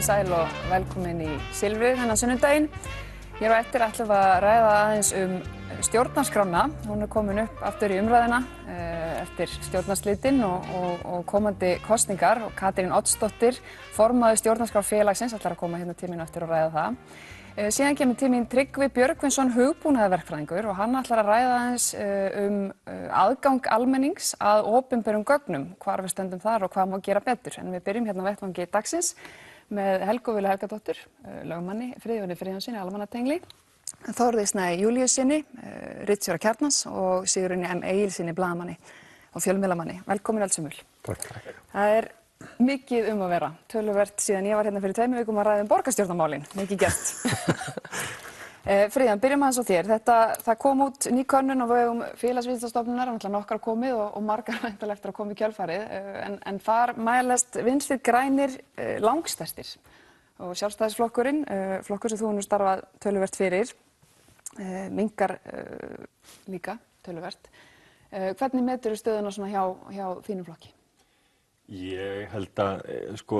sæl og velkomin í Silfrið þennan sunnudaginn. Hér á eftir ætlum við að ræða aðeins stjórnarskrána. Hún komin upp aftur í umræðuna eftir stjórnarslitin og komandi kosningar og Katrín Oddsdóttir, formaður stjórnarskrárfélagsins, ætlar að koma hérna til mín eftir og ræða það. Síðan kemur til mín Tryggvi Björgvinsson, hugbúnaðarverkfræðingur, og hann ætlar að ræða aðeins aðgang almennings að opinberum gögnum, hvar við stöndum þar og hvað má gera betur. En við byrjum hérna á vettvangi dagsins með Helgu Völu Helgadóttur, lögmanni, Friðjóni Friðjónssyni, almannatengli, Þórði Snæ Júlíussyni, ritstjóra Kjarnans og Sigurjóni M. Egilssyni, blaðamanni og fjölmiðlamanni. Velkomin öllsumul. Takk. Það er mikið að vera, töluvert síðan ég var hérna fyrir 2 vikum að ræða borgarstjórnarmálin, mikið gert. Friðjón, byrjum aðeins á þér. Það kom út ný könnun á vegum Félagsvísindastofnunar, nokkrar komið og margar væntanlega eftir að koma í kjölfarið, en þar mælast Vinstri grænir langstærstir og Sjálfstæðisflokkurinn, flokkur sem þú nú starfað töluvert fyrir, minnkar líka töluvert. Hvernig meturðu stöðuna svona hjá þínum flokki? Ég held að,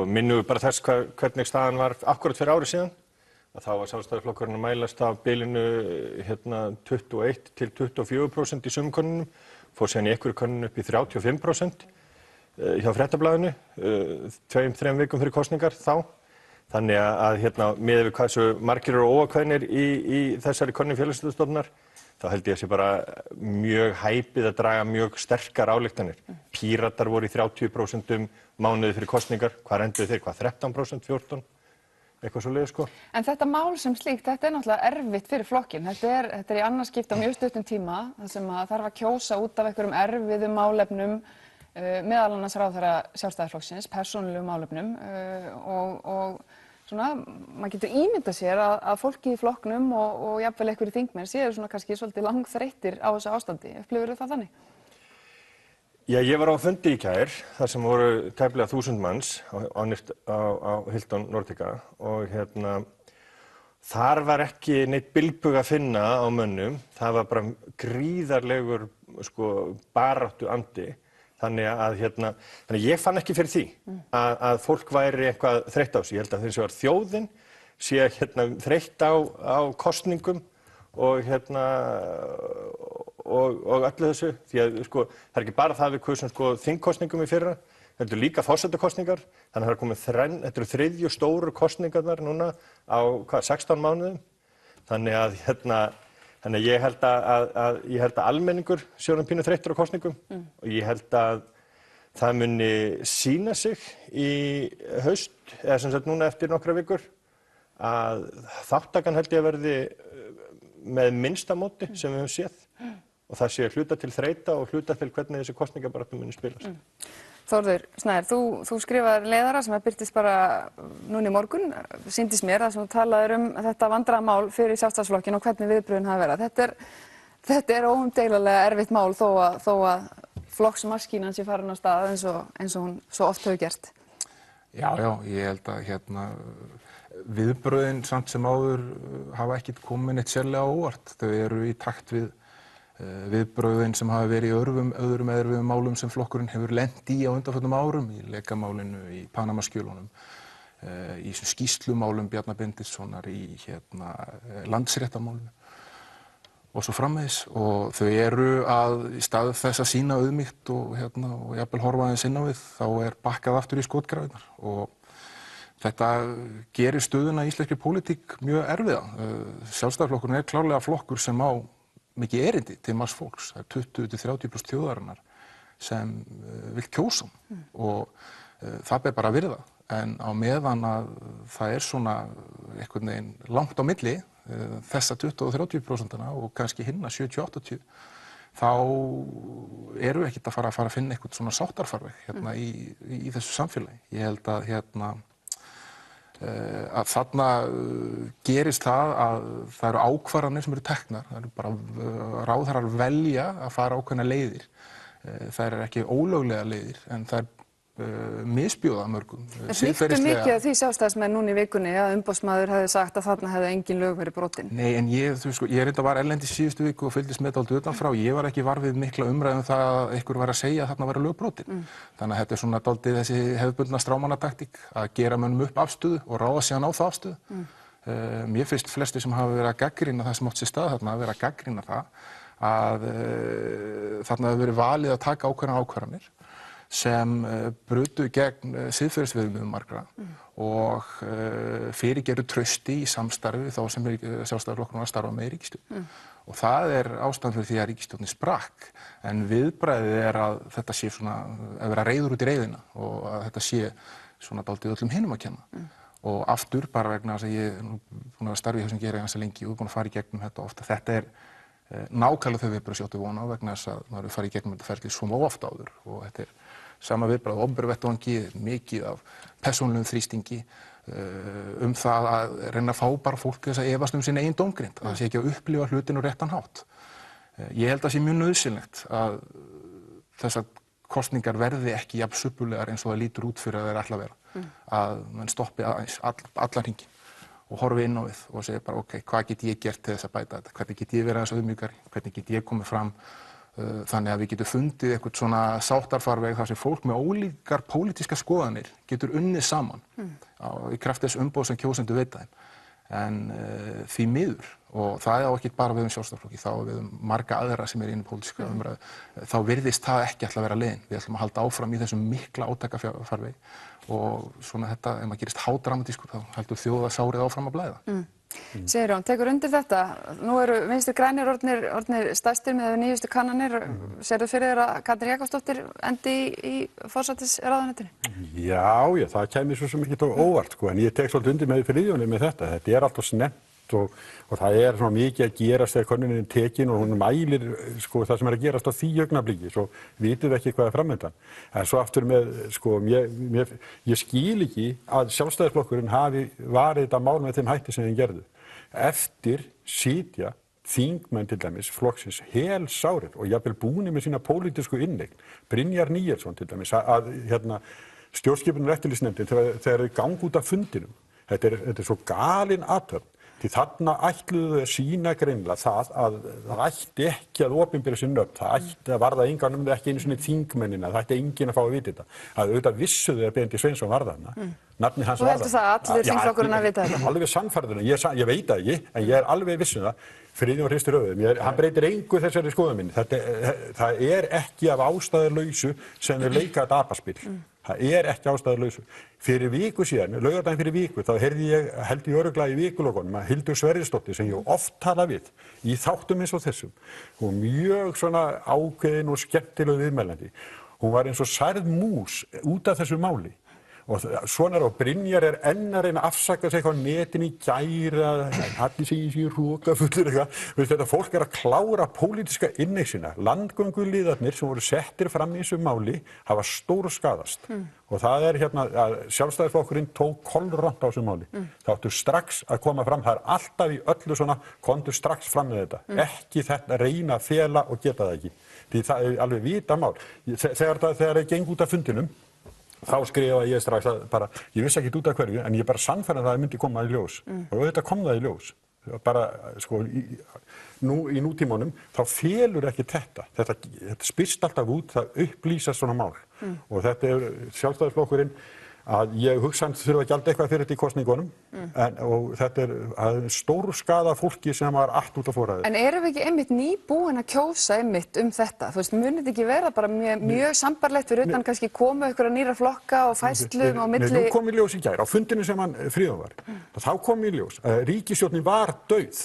minnum við bara þess hvernig staðan var akkúrat fyrir ári síðan. Þá var Sjálfstæðisflokkurinn að mælast á bilinu 21 til 24% í sumum könnunum, fór síðan í einhverju könnun upp í 35% hjá Fréttablaðinu, 2-3 vikum fyrir kosningar þá. Þannig að miðað við hversu margir eru óákveðnir í þessari könnun Félagsvísindastofnunar, þá held ég að sé bara mjög hæpið að draga mjög sterkar ályktanir. Píratar voru í 30% mánuði fyrir kosningar, hvað enduðu þeir, 13%, 14%, eitthvað svoleiðis En þetta mál sem slíkt, þetta er náttúrulega erfitt fyrir flokkinn. Þetta er í annars skipti á mjög stuttum tíma, þar sem að þarf að kjósa út af einhverjum erfiðum málefnum, meðal annars ráðherra Sjálfstæðisflokksins, persónulegum málefnum og svona, maður getur ímyndað sér að fólki í flokknum og jafnvel einhverjir þingmenn séu svona kannski svolítið langþreyttir á þessu ástandi. Upplifirðu það þannig? Já, ég var á fundi í gær, þar sem voru tæplega 1000 manns á Hilton Nordica og þar var ekki neitt bilbug að finna á mönnum. Það var bara gríðarlegur baráttu andi. Þannig að ég fann ekki fyrir því að fólk væri eitthvað þreytt á sig. Ég held að þessi þjóðin sé þreytt á kosningum og öllu þessu. Því að það er ekki bara það við kusum þingkosningum í fyrra, þetta eru líka forsetakosningar. Þannig að það er komið þetta eru 3. stóru kosningarnar núna á 16 mánuðum. Þannig að ég held að almenningur sé orðinn pínu þreyttur á kosningum og ég held að það muni sýna sig í haust, eða sem sagt núna eftir nokkra vikur, að þátttakan held ég að verði með minnsta móti sem við höfum séð og það sé hluta til þreyta og hluta til hvernig þessi kosningabaráttu muni spilast. Þórður Snær, þú skrifaðir leiðara sem birtist bara núna í morgun, sýndist mér að þú talaðir þetta vandræðamál fyrir Sjálfstæðisflokkinn og hvernig viðbrögðin hafa verið. Þetta er óumdeilanlega erfitt mál þó að flokksmaskínan sé farin á stað eins og hún svo oft hefur gert. Já, ég held að viðbrögðin samt sem áður hafa ekkert komið neitt sérlega á óvart. Þau eru í takt við viðbrögðin sem hafa verið í öðrum erfiðum málum sem flokkurinn hefur lent í á undanförnum árum, í lekamálinu, í Panama-skjölunum, í skýrslumálum Bjarna Benediktssonar, í landsréttarmálinu og svo framvegis. Og þau eru í stað þess að sýna auðmýkt og jafnvel horfa aðeins inn á við, þá er bakkað aftur í skotgrafirnar. Og þetta gerir stöðuna í íslenskri pólitík mjög erfiða. Sjálfstæðisflokkurinn er klárlega flokkur sem á mikið erindi til margs fólks. Það er 20-30% þjóðarinnar sem vill kjósa og það ber bara að virða. En á meðan að það er svona einhvern veginn langt á milli þessa 20-30% og kannski hinna 70-80, þá eru við ekkert að fara að finna eitthvað svona sáttarfarveg í þessu samfélagi. Ég held að þarna gerist það að það eru ákvarðanir sem eru teknar. Það eru bara ráðherrar velja að fara ákveðnar leiðir. Það eru ekki ólöglega leiðir, en það er misbjóða mörgum. Hlýttu mikið af því sjálfstæðismenn núna í vikunni að umboðsmaður hefði sagt að þarna hefði engin lög verið brotin? Nei, en ég reynda var erlendis síðustu viku og fylgdist með dálítið utanfrá. Ég var ekki var við mikla umræðu það að einhver var að segja að þarna væri lög brotin. Þannig að þetta svona dálítið þessi hefðbundna strámannataktík að gera mönnum upp afstöðu og ráða síðan á það afstöðu. Mér finnst flestir sem hafa verið að gagnrýna það sem átt sér stað þarna að vera að gagnrýna það að þarna hefur verið valið að taka ákvarðanir sem brutu gegn siðferðisviðmiðum margra og fyrirgerðu trausti í samstarfi þá sem Sjálfstæðisflokkurinn var að starfa með í ríkisstjórn. Og það ástæðan fyrir því að ríkisstjórnin sprakk, en viðbragðið að þetta sé svona að vera reiður út í reiðina og að þetta sé svona dálítið öllum hinum að kenna. Og aftur, bara vegna þess að ég er búin að starfa í þessum geira ganska lengi og búin að fara í gegnum þetta ofta. Þetta nákvæmlega þau viðbrögð sem ég átti von á vegna þess að maður hefur farið í gegnum þetta ferli svo oft áður og þetta sama viðbrögð á opinberum vettvangi, mikið af persónulegum þrýstingi það að reyna að fá bara fólk þess að efast sína eigin dómgreind, að það sé ekki að upplifa hlutin á réttan hátt. Ég held að það sé mjög nauðsynlegt að þessar kosningar verði ekki jafn subbulegar eins og það lítur út fyrir að þeir ætla að vera. Að mann stoppi aðeins allan hringinn og horfi inn á við og segja bara ok, hvað get ég gert til þess að bæta þetta? Hvernig get ég verið aðeins auðmjúkari? Hvernig get ég komið fram þannig að við getum fundið eitthvað svona sáttarfarveg þar sem fólk með ólíkar pólitískar skoðanir getur unnið saman í kraft þess umboðs sem kjósendur veita þeim. En því miður, og það á ekki bara við Sjálfstæðisflokki, þá við marga aðra sem inn í pólitíska umræðu, þá virðist það ekki alltaf vera leiðin. Við ætlum að halda áfram í þessum mikla átakafarvegi og svona þetta, ef maður gerist hádramatískur, þá heldur þjóðarsárið áfram að blæða. Sigurjón, tekur undir þetta. Nú eru Vinstri grænir orðnir stærstir með nýjustu kannanir. Sérðu fyrir þér að Katrín Jakobsdóttir endi í forsætisráðuneytinu? Já, það kæmi svo sem ekki óvart, en ég tek svolítið undir með Friðjóni með þetta. Þetta alltaf snemmt og það svona mikið að gerast þegar könnunin er tekin og hún mælir það sem að gerast á því augnabliki, svo vitum við ekki hvað framöndan. En svo aftur með, ég skil ekki að Sjálfstæðisflokkurinn hafi varið þetta mál með þeim hætti sem þeim gerðu. Eftir sitja þingmenn til dæmis flokksins helsárið og jafnvel búnir með sína pólitísku inneign. Brynjar Níelsson til dæmis að stjórnskipunar- og eftirlitsnefndin þegar þeir ganga út af fundinum. Þetta er svo galin athöfn. Því þarna ætluðu þau að sýna greinilega það að það ætti ekki að opinbera sér nöfn, það ætti að varða engan ekki einu svona þingmennina, það ætti enginn að fá að vita þetta. Að auðvitað vissuðu að Benedikt Sveinsson var þarna, nafni hans var þarna. Og heldur það að allir þingflokkurinn að vita þetta? Alveg sannfærður, ég veit það ekki, en ég alveg viss það. Friðjón hristir höfuðið, hann breytir engu þessari skoðun minni. Það ekki af ástæðulausu sem þau leika þetta apaspil. Það ekki ástæðulausu. Fyrir viku síðan, laugardaginn fyrir viku, þá held ég örugglega í vikulokunum að Hildur Sverrisdóttir sem ég oft tala við í þáttum eins og þessum. Hún var mjög svona ákveðin og skemmtileg viðmælandi. Hún var eins og særð mús út af þessu máli. Og svona og Brynjar enn að reyna að afsaka sig eitthvað á netinu í gæra, allir segir sér hrókafullur eitthvað. Þetta fólk að klára pólitíska inneign sína. Landgönguliðarnir sem voru settir fram í þessu máli hafa stórskaðast. Og það að Sjálfstæðisflokkurinn tók kolrant á þessu máli. Það áttu strax að koma fram, það alltaf í öllu svona, komdu strax fram með þetta. Ekki þetta reyna að fela og geta það ekki. Því það alveg vita mál. Þegar það geng út af fundinum, þá skrifaði ég strax að bara, ég vissi ekki út af hverju, en ég bara sannfærði að það myndi koma í ljós. Og auðvitað kom það í ljós. Bara, í nútímanum, þá felur ekki þetta. Þetta spyrst alltaf út, það upplýsast svona mál. Og þetta Sjálfstæðisflokkurinn að ég hugsa hann þurfa að gjalda eitthvað fyrir þetta í kosningunum og þetta stórskaða fólki sem var allt út af forræði. En erum við ekki einmitt nýbúin að kjósa einmitt þetta? Þú veist, munið þetta ekki vera bara mjög sambarlegt fyrir utan kannski komu ykkur að nýra flokka og fæslum á milli? Nú kom í ljós í gær, á fundinu sem Friðjón var, þá kom í ljós að ríkisstjórnin var dauð.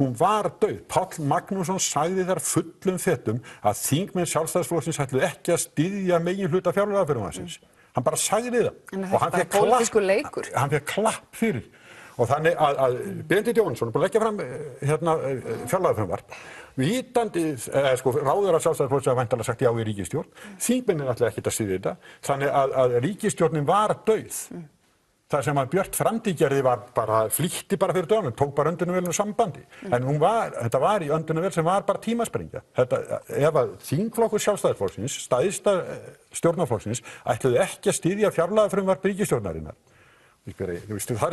Hún var dauð. Páll Magnússon sagði þar fullum fettum að þingmenn Sjálfstæðisflokksins ætluðu ekki að styðja meginhluta fjárlagafrumvarpsins. Hann bara sagði það og hann fékk klapp fyrir. Og þannig að Benedikt Jóhannesson búinn að leggja fram fjárlagafrumvarp, vitandi, ráðherra Sjálfstæðisflokksins hafa væntanlega sagt já í ríkisstjórn, þingmennin ætla ekkert að styðja þetta, þannig að ríkisstjórnin var dauð. Það sem að Björt Framtíð gerði var bara flýtti bara fyrir dögunum, tók bara öndunarvélinu sambandi. En þetta var í öndunarvél sem var bara tímasprengja. Ef að þingflokkur Sjálfstæðisflokksins, stærsta stjórnarflokksins, ætluðu ekki að styðja fjárlagafrumvarp ríkisstjórnarinnar. Það er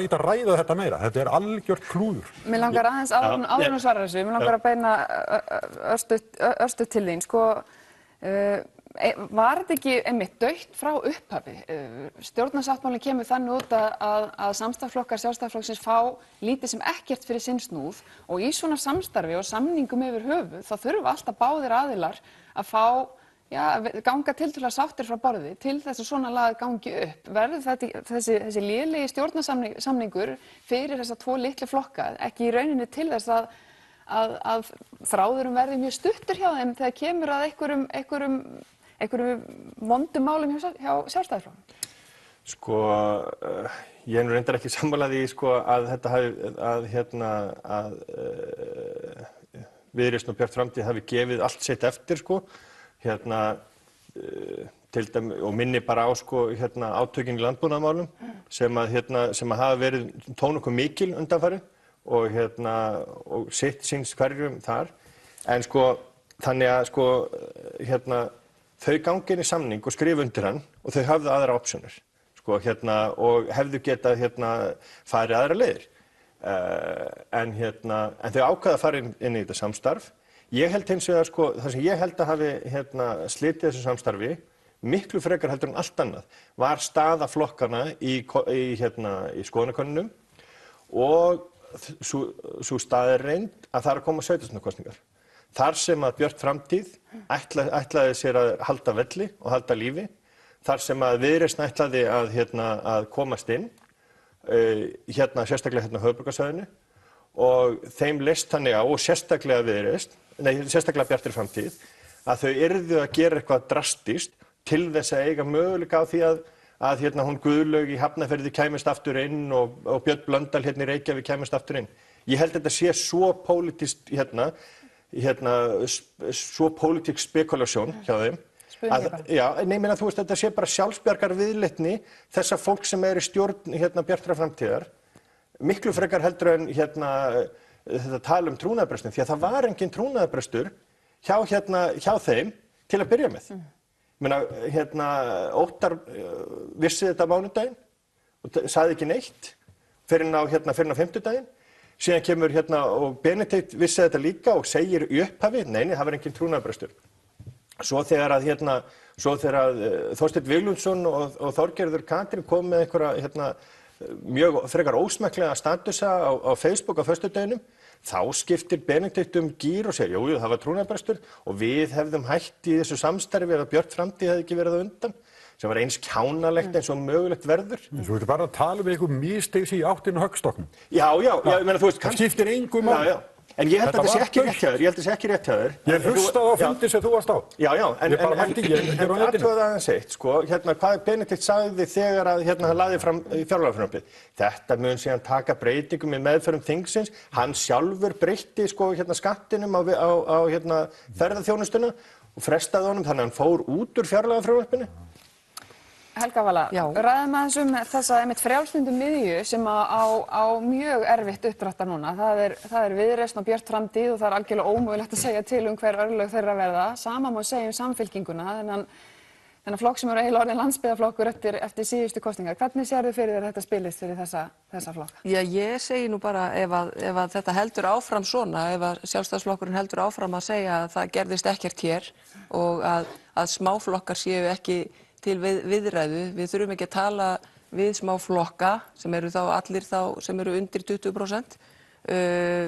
ekki að ræða þetta meira. Þetta algjört klúður. Mér langar aðeins áður en svara þessu. Mér langar að beina örstutt til þín. Var þetta ekki einmitt dautt frá upphafi? Stjórnarsáttmálinn kemur þannig út að samstarfsflokkar Sjálfstæðisflokksins fá lítið sem ekkert fyrir sinn snúð og í svona samstarfi og samningum yfir höfuð þá þurfa alltaf báðir aðilar að fá ganga tiltölulega sáttir frá borði til þess að svona lagað gangi upp. Verður þessi lélegi stjórnarsamningur fyrir þessa tvo litlu flokka ekki í rauninni til þess að þráðurum verði mjög stuttur hjá þeim þegar kemur að einhverjum vondum málum hjá Sjálfstæðisflokknum? Ég er nú reyndar ekki sammála því að þetta hafi Viðreisn og Björt Framtíð hafi gefið allt sitt eftir til dæmis og minni bara á átökin í landbúnaðarmálum sem hafa verið nokkuð mikil undanfarið og sitt síns hverjum þar en þannig að þau gangi inn í samning og skrifa undir hann og þau hafðu aðra opsjónir og hefðu getað farið aðra leiðir en þau ákveða að fara inn í þetta samstarf. Ég held hins vegar það sem ég held að hafi slitið þessu samstarfi miklu frekar heldur en allt annað var staða flokkanna í skoðanakönnunum og sú staðreynd að það er að koma sveitarstjórnarkosningar. Þar sem að Björt Framtíð ætlaði sér að halda velli og halda lífi, þar sem að Viðreisn ætlaði að komast inn, sérstaklega höfuðborgarsvæðinu og þeim leist þannig á, og sérstaklega Viðreisn, sérstaklega Bjartri Framtíð, að þau yrðu að gera eitthvað drastískt til þess að eiga möguleika á því að hún Guðlaug í Hafnarfirði kæmist aftur inn og Björn Blöndal í Reykjavík kæmist aftur inn. Ég held að þetta sé svo pólitískt svo pólitísk spekulasjón hjá þeim þetta sé bara sjálfsbjargar viðleitni þessa fólk sem í stjórn Bjartrar Framtíðar miklu frekar heldur en þetta tala trúnaðarbrestinn því að það var engin trúnaðarbrestur hjá þeim til að byrja með. Óttar vissi þetta mánudaginn og sagði ekki neitt fyrir á fimmtudaginn. Síðan kemur og Benedikt vissi þetta líka og segir í upphafi, nei, það var engin trúnaðarbrestur. Svo þegar Þorsteinn Víglundsson og Þorgerður Katrín kom með einhverja mjög frekar ósmekklega statusa á Facebook á föstudeginum, þá skiptir Benedikt gír og segir, jú, það var trúnaðarbrestur og við hefðum hætt í þessu samstarfi ef Björt Framtíð hefði ekki verið á undan. Sem var eins kjánalegt eins og mögulegt verður. Þú ert bara að tala einhver misstegs í áttinu höggstokknum. Já, ég meina þú veist kannski. Það skiptir engu máli. En ég held að þetta sé ekki rétt hjá þér. Ég hlustaði á fundi sem þú varst á. En aðtöða aðeins eitt, hvað Benedikt sagði þegar að hann lagði fram fjárlagafrumvarpið. Þetta mun síðan taka breytingum í meðferðum þingsins. Hann sjálfur breytti skattinum á ferðaþjónustuna og frestaði honum þannig að hann fór út úr fjárlagafrumvarpinu. Helga Vala, ræðum aðeins þessa frjálslyndu miðju sem á mjög erfitt uppdráttar núna. Það er Viðreisn og Björt Framtíð og það er algjörlega ómögulegt að segja til hver örlög þeirra verða. Sama má segja Samfylkinguna, þennan flokk sem eiginlega orðinn landsbyggðarflokkur eftir síðustu kosningar. Hvernig sérðu fyrir þér þetta spilist fyrir þessa flokka? Ég segi nú bara ef að þetta heldur áfram svona, ef að Sjálfstæðisflokkurinn heldur áfram að segja að það gerðist ekkert hér og að smáflokkar séu ekki til viðræðu. Við þurfum ekki að tala við smá flokka sem eru þá allir sem eru undir 20%.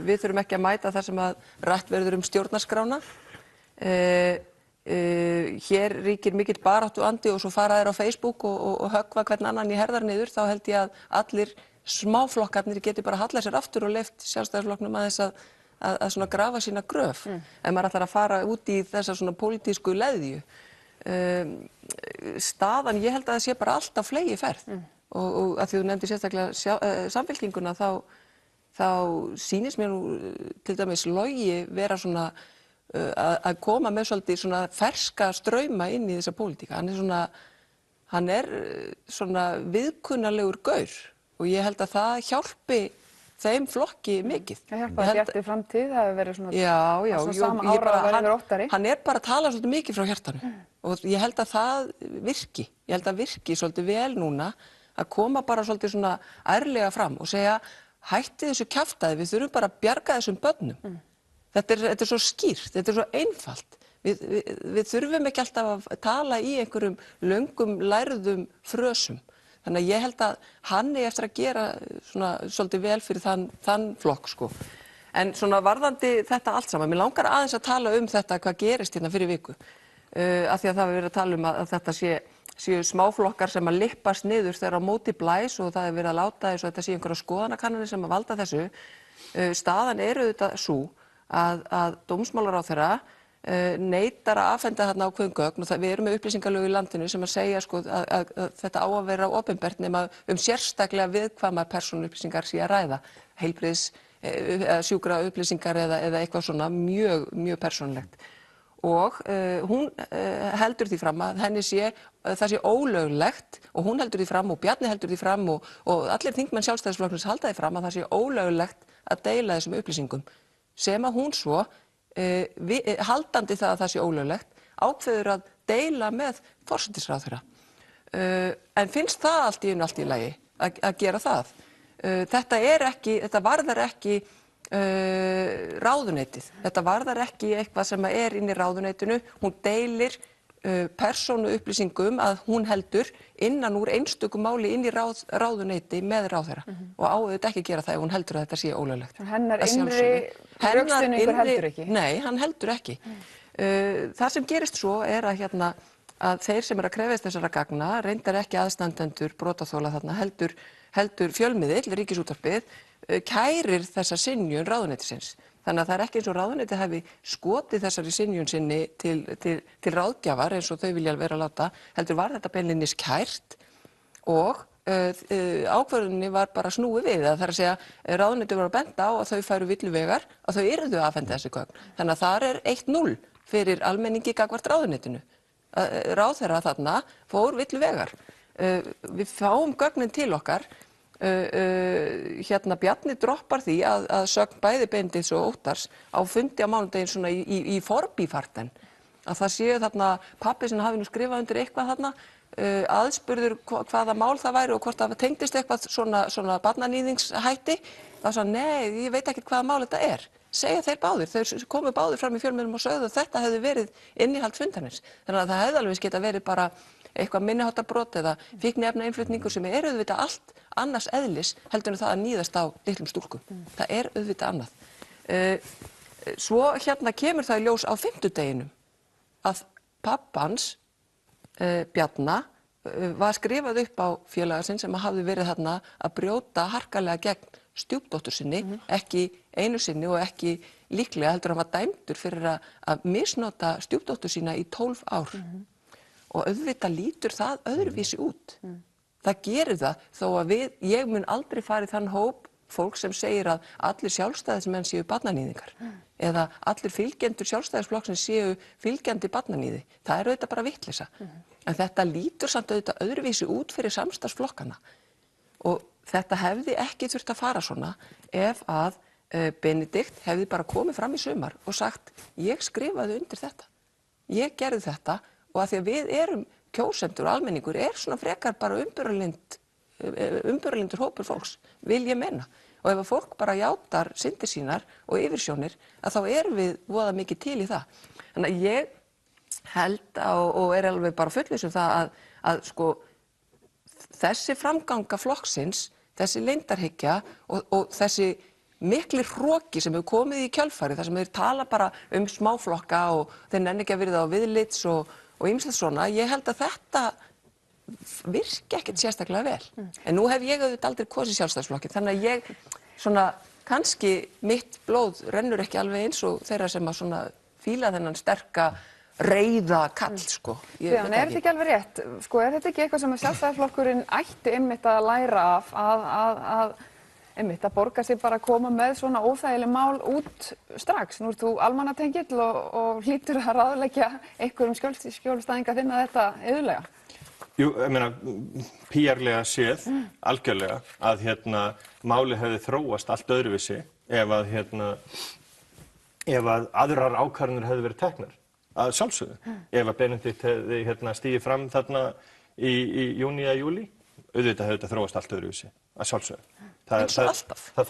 Við þurfum ekki að mæta þar sem að rætt verður stjórnarskrána. Hér ríkir mikill baráttuandi og svo fara þeir á Facebook og höggva hvern annan í herðar niður, þá held ég að allir smáflokkarnir geti bara hallað sér aftur og leyft Sjálfstæðisflokknum aðeins að svona grafa sína gröf. Ef maður ætlar að fara út í þessa svona pólitísku leðju. Staðan, ég held að það sé bara alltaf flegi ferð og að því þú nefndir sérstaklega Samfylkinguna þá sýnist mér nú til dæmis Logi vera svona að koma með svolítið svona ferska strauma inn í þessa pólitíka. Hann er svona viðkunnalegur gaur og ég held að það hjálpi þeim flokki mikið. Það hjálpaði Bjarti framtíð, það hefur verið svona sama ég ára að verður óttari. Hann bara að tala svolítið mikið frá hjartanu og ég held að það virki. Ég held að virki svolítið vel núna að koma bara svolítið svona ærlega fram og segja hætti þessu kjaftaði, við þurfum bara að bjarga þessum börnum. Þetta er svo skýrt, þetta er svo einfalt. Við þurfum ekki alltaf að tala í einhverjum löngum lærðum frösum. Þannig að ég held að hann eftir að gera svona svolítið vel fyrir þann flokk sko. En svona varðandi þetta allt saman, mér langar aðeins að tala þetta hvað gerist hérna fyrir viku. Af því að það hefur verið að tala að þetta séu smáflokkar sem að lippast niður þegar á móti blæs og það hefur verið að láta eins og þetta séu einhverja skoðanakannanir sem að valda þessu. Staðan auðvitað sú að dómsmálaráðherra neitar að afhenda þarna ákveðin gögn og við erum með upplýsingalög í landinu sem að segja sko að þetta á að vera opinbert nema sérstaklega viðkvæma persónuupplýsingar sé að ræða, heilbrigðis, sjúkra upplýsingar eða eitthvað svona mjög persónulegt. Og hún heldur því fram að það sé ólöglegt og hún heldur því fram og Bjarni heldur því fram og allir þingmenn Sjálfstæðisflokksins halda því fram að það sé ólöglegt að deila þessum upplýsingum sem að hún svo haldandi það að það sé ólöglegt ákveður að deila með forsætisráðherra. En finnst það allt í lagi að gera það? Þetta varðar ekki ráðuneytið. Þetta varðar ekki eitthvað sem er inn í ráðuneytinu. Hún deilir persónuupplýsingum að hún heldur innan úr einstöku máli inn í ráðuneyti með ráðherra og á auðvitað ekki að gera það ef hún heldur að þetta sé ólöglegt. Hennar innri rökstuðningur heldur ekki? Nei, hann heldur ekki. Það sem gerist svo að þeir sem eru að krefjast þessara gagna reyndar ekki aðstandendur brotaþola þarna heldur fjölmiðill, Ríkisútvarpið, kærir þessa synjun ráðuneytisins. Þannig að það er ekki eins og ráðuneytið hafi skotið þessari synjun sinni til ráðgjafar eins og þau vilja vera að láta, heldur var þetta beinlínis kært og ákvörðunni var bara snúið við. Það er að segja, ráðuneytið var að benda á að þau færu villuvegar, að þau yrðu að afhenda þessi gögn. Þannig að það er 1-0 fyrir almenningi gagnvart ráðuneytinu. Ráðherra þarna fór villuvegar. Við fáum gögnin til okkar. Bjarni droppar því að sögn bæði Benedikts og Óttars á fundi á mánudaginn svona í forbífarten að það séu þarna pabbi sem hafi nú skrifað undir eitthvað þarna aðspurður hvaða mál það væri og hvort það tengdist eitthvað svona barnanýðingshætti þá sagði nei, ég veit ekki hvaða mál þetta er. Segja þeir báðir, þeir komu báðir fram í fjölmiðlum og sögðu að þetta hefði verið innihald fundarins. Þannig að það hefði alveg geta verið bara eitthvað minniháttarbrot eða fíkniefnainnflutningur sem er auðvitað allt annars eðlis heldur en það að níðast á litlum stúlkum. Það er auðvitað annað. Svo kemur það í ljós á fimmtudeginum að pappans Bjarna var skrifað upp á félaga sinn sem hafði verið þarna að brjóta harkalega gegn stjúpdóttur sinni, ekki einu sinni og ekki líklega heldur hann var dæmdur fyrir að misnota stjúpdóttur sína í 12 ár. Og auðvitað lítur það öðruvísi út. Það gerir það þó að ég mun aldrei fara í þann hóp fólk sem segir að allir sjálfstæðismenn séu barnanýðingar eða allir fylgjendur sjálfstæðisflokksins séu fylgjandi barnanýði. Það er auðvitað bara vitleysa. En þetta lítur samt auðvitað öðruvísi út fyrir samstarfsflokkana. Og þetta hefði ekki þurft að fara svona ef að Benedikt hefði bara komið fram í sumar og sagt ég skrifaði undir þetta. Ég gerði þetta og að því að við erum kjósendur og almenningur svona frekar bara umburðarlyndur hópur fólks, vil ég meina. Og ef að fólk bara játar syndir sínar og yfirsjónir, að þá erum við voða mikið til í það. Þannig að ég held og er alveg bara fullviss það að sko þessi framganga flokksins, þessi leyndarhyggja og þessi mikli hroki sem hefur komið í kjölfarið, þar sem þeir tala bara smáflokka og þeir nenni ekki að verða á viðlits og ýmislegt svona, ég held að þetta virki ekkert sérstaklega vel. En nú hef ég auðvitað aldrei kosið Sjálfstæðisflokkinn, þannig að ég svona kannski mitt blóð rennur ekki alveg eins og þeirra sem að svona fíla þennan sterka reiða kall, sko. En er þetta ekki alveg rétt? Sko, er þetta ekki eitthvað sem að Sjálfstæðisflokkurinn ætti einmitt að læra af að borga sig bara að koma með svona óþægileg mál út strax? Nú ert þú almannatengill og hlýtur að ráðleggja einhverjum skjólstæðinga þinna þetta iðulega. Jú, ég meina, PR-lega séð, algjörlega, að málið hefði þróast allt öðruvísi ef að aðrar ákvarðanir hefðu verið teknar, að sjálfsögðu. Ef að Benedikt hefði stigið fram þarna í júní eða júlí, auðvitað hefði þetta þróast allt öðruvísi, að sjálfsögðu. Eins og alltaf. Það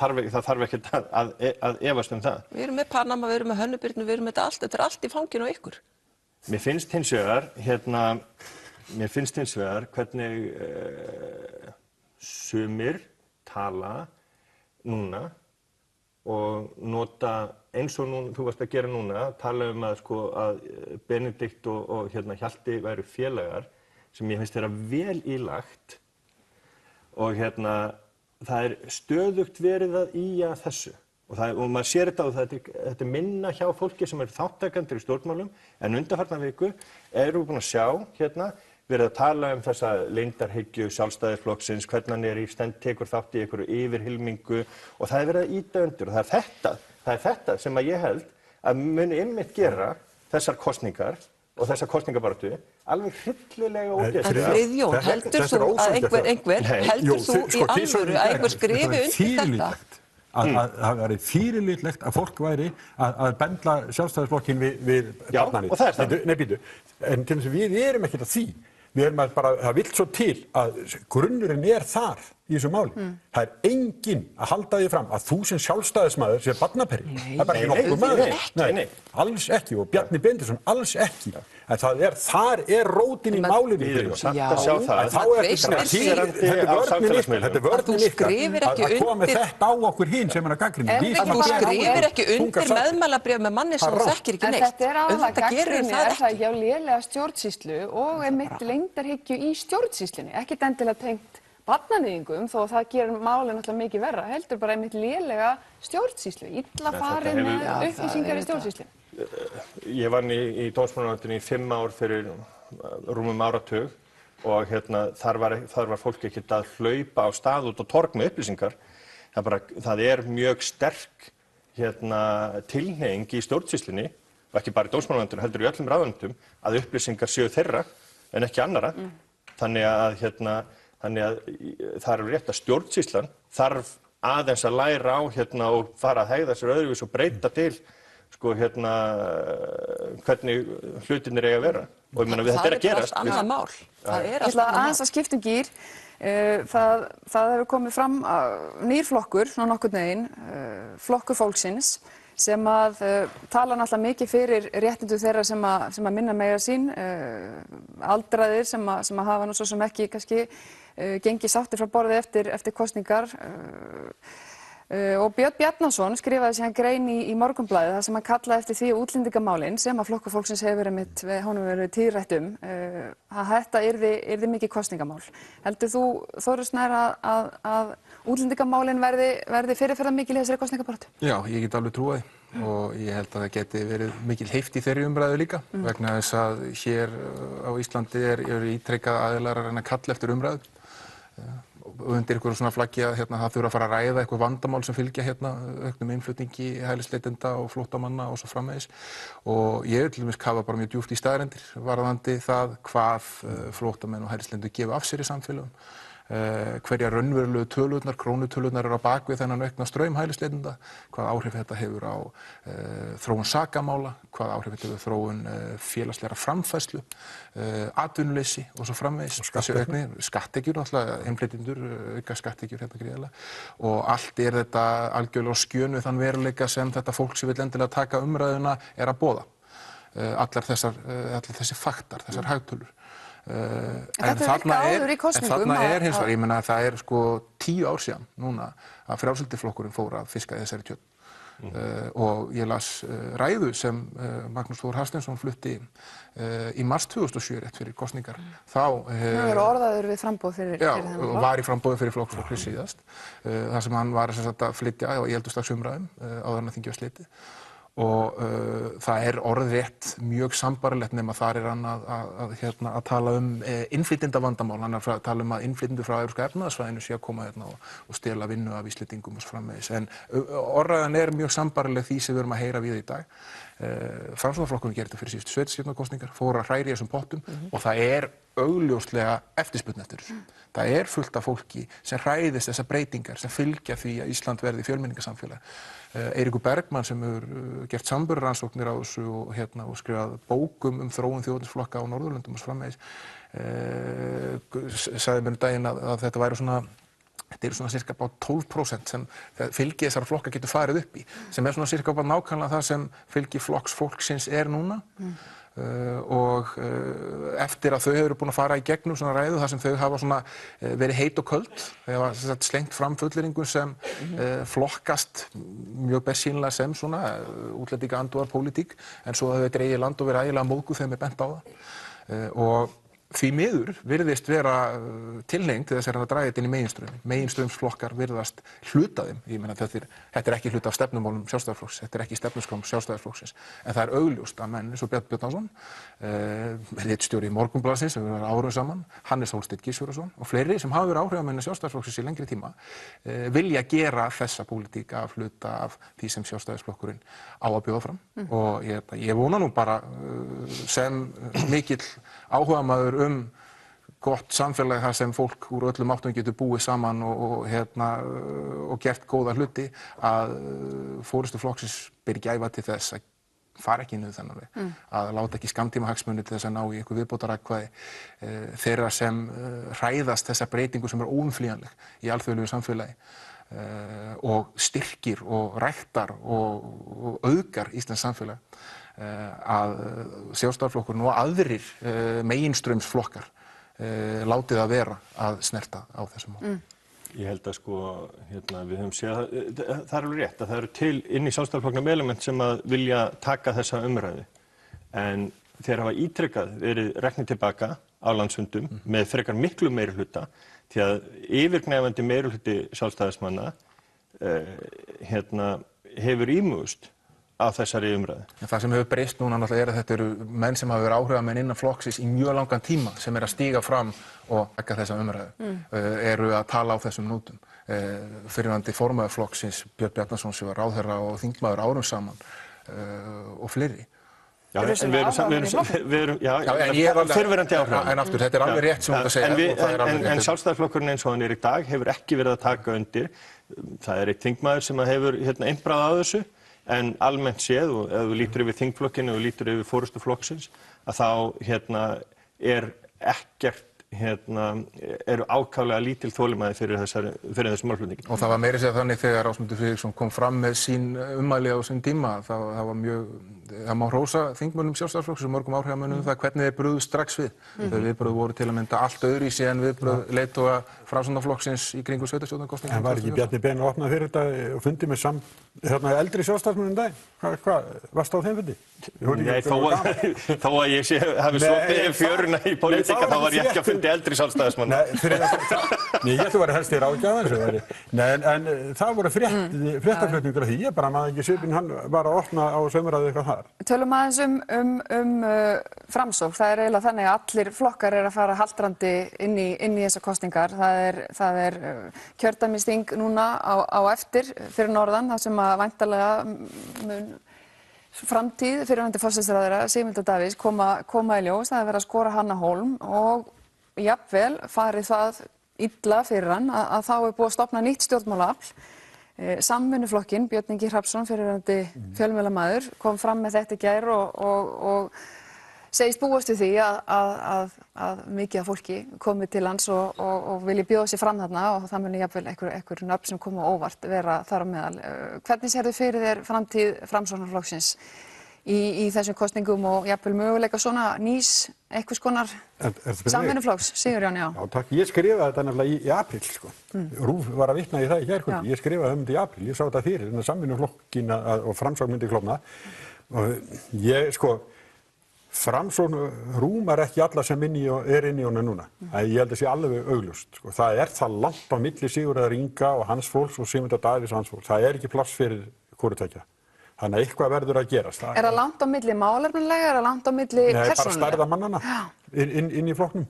þarf ekkert að efast um það. Við erum með Panama, við erum með Hönnubirnu, við erum með þetta allt í fanginu á ykkur. Mér finnst hins vegar hvernig sumir tala núna og nota eins og núna, þú varst að gera núna, tala að Benedikt og Hjalti væru félagar sem ég finnst þeirra vel ílagt og það stöðugt verið að ýja að þessu og maður sér þetta og þetta minna hjá fólki sem eru þáttakendur í stjórnmálum en undanfarna viku erum við búin að sjá verið að tala um þessa leyndarhyggju Sjálfstæðisflokksins, hvernig hann tekur þátt í einhverju yfirhylmingu og það verið að ýta undir og það er þetta sem að ég held að muni einmitt gera þessar kosningar og þessa kosningabaráttu alveg hryllilega ógeðslega. Friðjón, heldur þú að heldur þú í alvöru að einhver skrifi undir þetta? Það væri fyrirlitlegt að fólk væri að bendla Sjálfstæðisflokkinn við barnanið. Já, og það er það. Nei, býtu, en til þess að við erum ekkert að því. Við erum það vill svo til að grunnurinn þar í þessu máli. Það er enginn að halda því fram að þú sem sjálfstæðismaður sé barnaperri. Það er bara ekki nokkuð maður. Nei, alls ekki og Bjarni Benediktsson alls ekki. En þar rótin í málinu. Við erum samt að sjá það. Þetta er vörnin ykkar að koma með þetta á okkur hinn sem að gagnrýna. Þú skrifir ekki undir meðmælabréf með manni sem þú þekkir ekki neitt. Þetta aðalega gagnrýni það hjá lélega stjórnsýslu og einmitt leyndarhyggju í stjórnsýslunni. Ekkert endilega tengt barnaníðingum þó það gerir málið náttúrulega mikið verra. Heldur bara einmitt lélega stjórnsýslu. Illa farin með upplýsingar í stjórnsýslunni. Ég vann í dómsmálaráðuneytinu í 5 ár fyrir rúmum áratug og þar var fólk ekkert að hlaupa á stað út á torg með upplýsingar. Það er mjög sterk tilhneiging í stjórnsýslunni og ekki bara í dómsmálaráðuneytinu heldur í öllum ráðuneytum að upplýsingar séu þeirra en ekki annarra. Þannig að það er rétt að stjórnsýslan þarf aðeins að læra á og fara að hegða sér öðruvís og breyta til hvernig hlutirnir eiga að vera. Og ég meina þetta er að gerast. Það er allt annað mál. Ég ætla aðeins að skipta gír. Það hefur komið fram nýr flokkur, svona nokkurn veginn, flokkur fólksins, sem að tala náttúrulega mikið fyrir réttindum þeirra sem að minna mega sín, aldraðir sem að hafa nú svo sem ekki kannski gengið sáttir frá borði eftir kosningar. Og Björn Bjarnason skrifaði síðan grein í Morgunblaðið þar sem hann kallaði eftir því útlendingamálin sem að flokkur fólksins hefur honum verið tíðrætt að þetta yrði mikið kosningamál. Heldur þú, Þórir Snær, að útlendingamálin verði fyrirferðar mikil í þessari kosningabaráttu? Já, ég get alveg trúið og ég held að það geti verið mikil heift í þeirri umræðu líka vegna þess að hér á Íslandi eru ítrekkað aðilar að reyna að kalla eftir umræðu. Undir einhverju svona flaggi að það þurfa að fara að ræða eitthvað vandamál sem fylgja auknum innflutningi hælisleitenda og flóttamanna og svo framvegis og ég til dæmis kafa bara mjög djúpt í staðreyndir varðandi það hvað flóttamenn og hælisleitendur gefa af sér í samfélögum hverjar raunverulegu tölurnar, krónutölurnar eru á bakvið þennan aukna straum hælisleitenda, hvað áhrif þetta hefur á þróun sakamála, hvað áhrif þetta hefur þróun félagslegra framfærslu, atvinnuleysi og svo framvegis. Skattekjur náttúrulega, innflytjendur auka skattekjur gríðarlega og allt þetta algjörlega á skjön við þann veruleika sem þetta fólk sem vill endilega taka umræðuna að boða. Allir þessi faktar, þessar hagtölur. En þarna hins vegar, ég meina það 10 ár síðan núna að Frjálslynda-flokkurinn fór að fiska í þessari tjörn og ég las ræðu sem Magnús Þór Hafsteinsson flutti í mars 2007 rétt fyrir kosningar. Þá var orðaður við framboð fyrir þennan og var í framboði fyrir flokksfólki síðast þar sem hann var að flytja í eldhúsdagsumræðum áður en að þingið var slitið. Og það er orðrétt mjög sambarlegt nema þar er hann að tala innflytjendavandamál, hann er að tala að innflytjendur frá Evrópska efnahagssvæðinu sé að koma og stela vinnu af Íslendingum og svo framvegis. En orðræðan er mjög sambarleg því sem við erum að heyra við í dag. Framsóknarflokkurinn gerði þetta fyrir síðustu sveitarstjórnarkosningar, fór að hræra í þessum pottum og það augljóslega eftirspurn eftir þessu. Það fullt af fólki sem hræðist þessar breytingar sem fylgja því að Ísland verði fjölmenningarsamfélag. Eiríkur Bergmann sem hefur gert samburðarrannsóknir á þessu og skrifað bókum þróun þjóðernisflokka á Norðurlöndum og svo framvegis, sagði mér daginn að þetta væri svona þetta svona cirka bara 12% sem fylgi þessara flokka getur farið upp í, sem svona cirka bara nákvæmlega það sem fylgi flokks fólksins núna. Og eftir að þau hefur búin að fara í gegnum svona ræðu þar sem þau hafa svona verið heit og köld, þau hafa slengt fram fullyrðingum sem flokkast mjög bersýnilega sem svona útlendinga andúðar pólitík, en svo að þau dreigið land og verið ægilega móðguð þegar bent á það. Og því miður virðist vera tilhneiging til þess að draga þetta inn í meginstrauminn. Meginstraumsflokkar virðast hluta þeim. Ég meina þetta ekki hluta af stefnumálum Sjálfstæðisflokks, þetta ekki stefnuskrám Sjálfstæðisflokksins, en það augljóst að menn eins og Björn Bjarnason, ritstjóri Morgunblaðsins sem við varum árum saman, Hannes Hólsteinn Gissurarson og fleiri sem hafa verið áhrifamenn Sjálfstæðisflokksins í lengri tíma, vilja gera þessa pólitík af hluta af því sem Sjálfstæðisflokkurinn á að bjóða fram. Og ég vona nú bara sem mikill áhugamaður gott samfélag þar sem fólk úr öllum áttum getur búið saman og gert góða hluti, að forystu flokksins beri gæfa til þess að fara ekki niður þennan veg, að láta ekki skammtímahagsmuni til þess að ná í einhver viðbótaratkvæði þeirra sem hræðast þessa breytingu sem óumflýjanleg í alþjóðlegu samfélagi og styrkir og ræktar og auðgar íslenskt samfélag, að Sjálfstæðisflokkurinn og aðrir meginstraumsflokkar látið að vera að snerta á þessum málum. Ég held að við höfum séð það er alveg rétt að það eru til inn í Sjálfstæðisflokknum element sem að vilja taka þessa umræðu, en þeir hafa ítrekkað verið reknir tilbaka á landsfundum með frekar miklu meirihluta, því að yfirgnæfandi meirihluti Sjálfstæðismanna hefur ímugust af þessari umræðu. Það sem hefur breyst núna náttúrulega að þetta eru menn sem hafa verið áhrifamenn innan flokksins í mjög langan tíma sem að stíga fram og taka þessa umræðu, eru að tala á þessum nótum. Fyrrverandi formaður flokksins, Björn Bjarnason, sem var ráðherra og þingmaður árum saman og fleiri. Já, en við erum fyrrverandi áhrifamenn. En aftur, þetta alveg rétt sem þú ert að segja. En Sjálfstæðisflokkurinn eins og hann í dag hefur ekki verið að taka undir. Það einn þingmaður sem hefur einbrað á þessu. En almennt séð, og ef þú lítur yfir þingflokkinn og þú lítur yfir forystu flokksins, að þá ekkert eru ákaflega lítil þolinmæði fyrir þessum málflutningi. Og það var meira að segja þannig þegar Ásmundur Friðriksson kom fram með sín ummæli á sín tíma, það var mjög, það má hrósa þingmönnum Sjálfstæðisflokksins og mörgum áhrifamönnum það hvernig þeir brugðu strax við. Þau viðbrögð voru til að mynda allt öðruvísi en viðbrögð leiðtoga Framsóknarflokksins í kringum sveitarstjórnarkosningar. En var ekki Bjarni Ben að opna fyrir þetta og fundi með eldri Sjálfstæðismönnum dag? Hvað, varstu á þeim fundi? Nei, þó að ég hafi sloppið fjöruna í pólitíka, þá var ég ekki að fundi eldri Sjálfstæðismanna. Nei, ég ætla að vera helst í ráðgjafa en það voru fréttaflutningur af því, ég bara maður ekki svipinn, hann var að opna á sömuraðu eitthvað þar. Tölum aðeins Framsókn, það eiginlega þannig að allir flokkar að fara haldrandi inn í þessar kosningar. Það er kjördæmisþing núna á eftir fyrir norðan, það sem að væntanlega mun framtíð fyrrverandi forsætisráðherra Sigmundar Davíðs koma í ljós. Það verið að skora Hanna Hólm og jafnvel farið það illa fyrir hann að þá búið að stofna nýtt stjórnmálaafl. Samvinnuflokkinn, Björn Ingi Hrafnsson, fyrrverandi fjölmiðlamaður, kom fram með þetta í gær og segist búast við því að mikið af fólki komi til lands og vilji bjóða sér fram þarna og það muni jafnvel einhver nöfn sem koma óvart vera þar á meðal. Hvernig sérðu fyrir þér framtíð Framsóknarflokksins í þessum kosningum og jafnvel möguleika svona nýs einhvers konar samvinnuflokks? Sigurjón, já. Já, takk. Ég skrifaði þetta nefnilega í apríl, sko. RÚV var að vitna í það í gærkvöldi. Ég skrifaði þetta í apríl. Ég sá þetta fyrir, samvinnuflokkin og Framsókn myndi klofna. Og ég, sko, Framsókn rúmar ekki alla sem inni í honum núna. Ég held að sé alveg augljóst. Sko. Það það langt á milli Sigurðar Inga og hans fólks og Sigmundar Davíðs og hans fólks. Það ekki pláss fyrir hvoru tveggja. Þannig að eitthvað verður að gerast. Það langt á milli málefnilega, það langt á milli persónulega? Nei, bara stærða mannana inn í flokknum.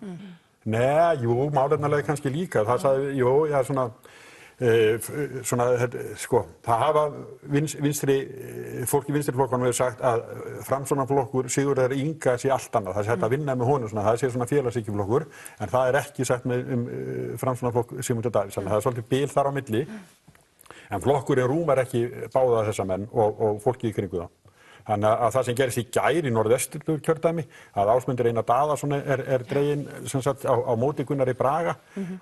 Nei, jú, málefnilega kannski líka. Það sagði, jú, já, svona, það hafa fólk í vinstri flokkunum hefur sagt að Framsóknarflokkur Sigurðar Inga sé allt annað, það sé hægt að vinna með honum það sé svona félagshyggjuflokkur, en það er ekki sagt með Framsóknarflokk Sigmundar Davíðs, það er svolítið bil þar á milli, en flokkurinn rúmar ekki báða þessa menn og fólki í kringu þá. Þannig að það sem gerist í gær í Norðvesturkjördæmi, að Ásmundur Einar Daðason er dreginn sem sagt á móti Gunnari Braga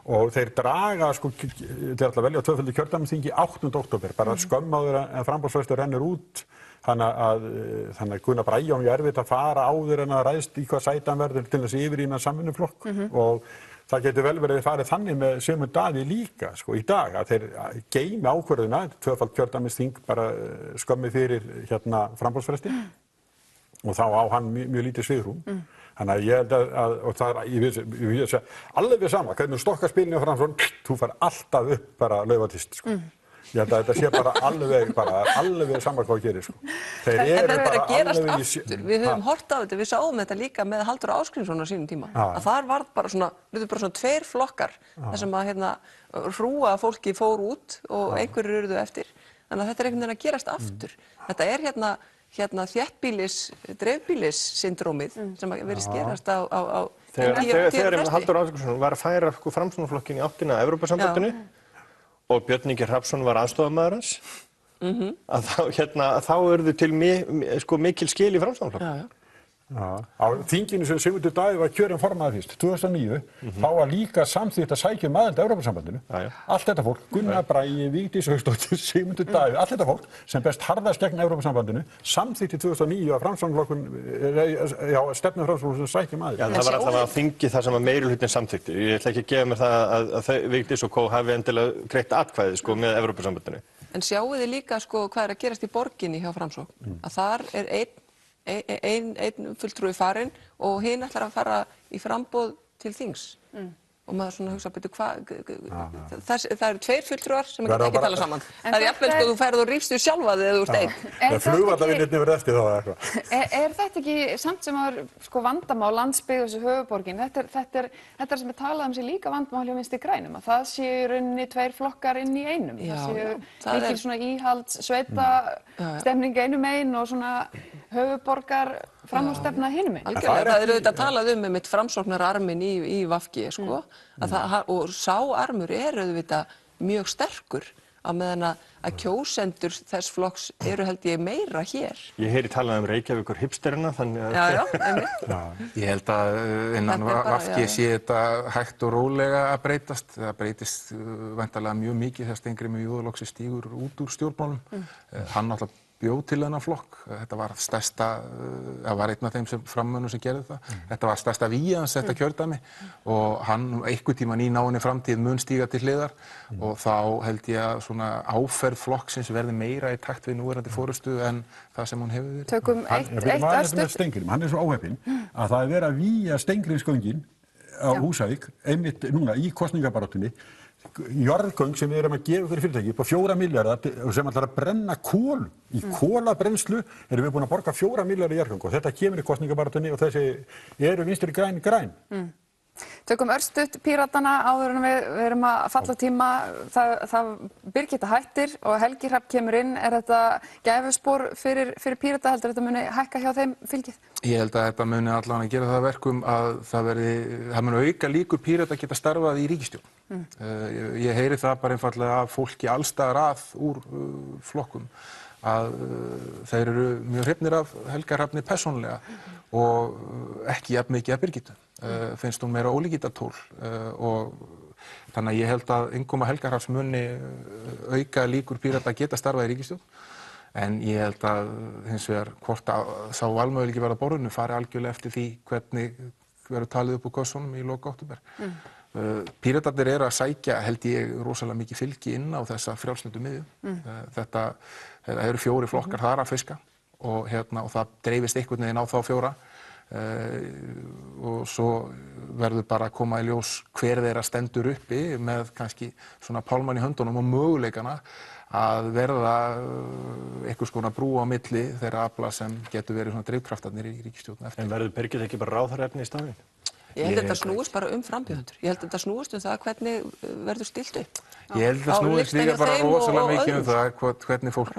og þeir draga þeir ætla að velja tvöföldu kjördæmisþingi 8. október, bara skömm áður en framboðsfrestur rennur út. Þannig að Gunnar Bragi á mjög erfitt að fara áður en að ræðst í hvað sæti hann verður til þess yfir í innan samvinnuflokk og það getur vel verið farið þannig með Sigmund Davíð líka í dag að þeir geymi ákvörðuna, tvöfald kjördæmisþing bara skömmi fyrir framboðsfresti og þá á hann mjög lítið svigrúm. Þannig að ég held að og það er alveg sama, hvernig þú stokkar spilinu á Framsókn, þú fær alltaf upp bara laufatist. Ég held að þetta sé bara alveg sama hvað það gerir. Þeir eru bara alveg í... Við höfum hort á þetta, við sáum þetta líka með Halldór Ásgrímsson á sínum tíma. Að þar varð bara svona tveir flokkar þar sem að hrúga fólki fór út og einhverjir urðu eftir. Þannig að þetta er einhvern veginn að gerast aftur. Þetta er dreifbýlis syndrómið sem verið gerast á Þegar Halldór Ásgrímsson var að færa Framsóknarflokkinn í áttina að Evrópusambandinu og Björn Ingi Hrafnsson var aðstoðarmaður hans, að þá urðu til mikil skil í Framsóknarflokknum. Á þinginu sem Sigmundur Davíð var kjörinn formaður fyrst, 2009, þá var líka samþykkt að sækja aðild að Evrópusambandinu. Allt þetta fólk, Gunnar Bragi, Vigdís Hauksdóttir, Sigmundur Davíð, allt þetta fólk sem best harðast gegn Evrópusambandinu, samþykkt í 2009 að stefnu Framsóknarflokkurinn sækja aðild. Það var allavega að þingi það sem að meirihlutinn samþykkti. Ég ætla ekki að gefa mér það að Vigdís og Kó hafi endilega greitt atkvæði með Evrópusambandinu. En sjáu þið líka hvað er að gerast í borginni hjá Framsókn, að þar er einn fulltrúi farinn og hinn ætlar að fara í framboð til þings. Og maður svona hugsa, betur það eru tveir fulltrúar sem ekki tala saman. Það er jafnvel þú ferð og rífst sjálfa þig eða þú ert einn. Það flugvallavinnirnir verið eftir þá eða eitthvað. Er þetta ekki samt sem að vandamál landsbyggð og þessu höfuðborgin? Þetta er sem er talað um sér líka vandamál hjá Vinstri grænum, að það séu í rauninni tveir flokkar inn í einum. Það séu mikil svona íhalds, sveita stemning einum megin og svona höfuðborgar framúrstefna hinum megin. Algjörlega, það eru auðvitað talað mitt framsóknararminn í VG, og sá armur er auðvitað mjög sterkur á meðan að kjósendur þess flokks eru held ég meira hér. Ég heyri talað Reykjavíkur hipsterina, þannig að... Já, einmitt. Ég held að innan VG sé þetta hægt og rólega að breytast. Það breytist væntanlega mjög mikið þegar Steingrímur J Loksins stígur út úr stjórnmálum. Hann náttúrulega bjó til þennan flokk. Þetta var stærsta, það var einn af þeim frammönnum sem gerði það. Þetta var stærsta vígi hans, þetta kjördæmi og hann einhvern tímann í náinni framtíð mun stíga til hliðar og þá held ég að svona áferð flokksins verði meira í takt við núverandi forystu en það sem hún hefur verið. Tökum eitt örstutt. Hann er svo óheppinn að það er verið að vígja Steingrímsgöngin á Húsavík einmitt núna í kosningabaráttunni. Jarðgöng sem við erum að gefa fyrir fyrirtæki upp á 4 milljarða sem ætlar að brenna kol. Í kolabrennslu erum við búin að borga 4 milljarða í jarðgöng og þetta kemur í kosningabaráttunni og þessi eru Vinstri græn. Tökum örstutt Píratana áður en við erum að falla tíma. Það Birgitta hættir og Helgi Hrafn kemur inn. Er þetta gæfuspor fyrir Pírata? Heldur þetta muni hækka hjá þeim fylgið? Ég held að þetta muni allan að gera það verkum að það muni auka líkur Pírata geta starfað í ríkisstjórn. Ég heyri það bara einfallega af fólki allstaðar að úr flokkum að þeir eru mjög hrifnir af Helga Hrafni persónulega og ekki jafn mikið af Birgittu. Finnst hún meira ólíkindatól og þannig að ég held að innkoma Helga Hrafns muni auka líkur Pírata að geta starfað í ríkisstjórn en ég held að hins vegar hvort að sá valmöguleiki verða á borðinu fari algjörlega eftir því hvernig verður talið upp úr kössunum í lok október. Píratarnir eru að sækja held ég rosalega mikið fylgi inn á þessa frjálslyndu miðju. Þetta eru 4 flokkar þar að fiska og það dreifist einhvern veginn á þá 4 og svo verður bara að koma í ljós hver þeirra stendur uppi með kannski svona pálmann í höndunum og möguleikana að verða einhvers konar brú á milli þeirra afla sem getur verið svona drifkraftarnir í ríkisstjórn eftir. En verður Birgitta ekki bara ráðherraefni í staðinn? Ég held að þetta snúist bara frambjóðendur. Ég held að þetta snúist það hvernig verður stillt upp. Ég held að snúist líka bara rosalega mikið það hvernig fólk,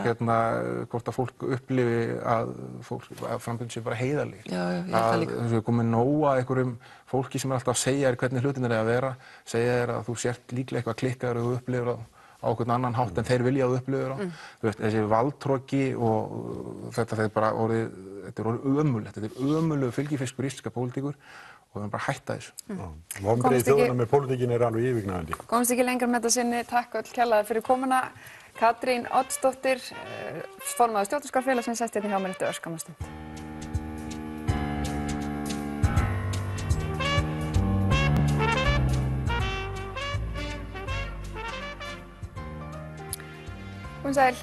hvort að fólk upplifi að frambjóðendur sé bara heiðarlegir. Já, ég held það líka. Það er komið nóg að einhverjum fólki sem alltaf að segja þér hvernig hlutirnir að vera, segja þér að þú sért líklega eitthvað klikkaður og þú upplifir á einhvern annan hátt en þeir vilja að þú upplifir á. Þessi valdhroki og þetta er bara orðið, þetta er orðið ömurlegt, þetta er ömurlegur fylgifiskur íslenska pólitíkur og við erum bara að hætta þessu. Vonbrigði þjóðanna með pólitíkin alveg yfirgnæfandi. Komst ekki lengra með þetta sinni, takk öll kærlega fyrir komuna. Katrín Oddsdóttir, formaður Stjórnarskrárfélagsins, sest hérna hjá mér eftir örskamma stund. Komið sæl,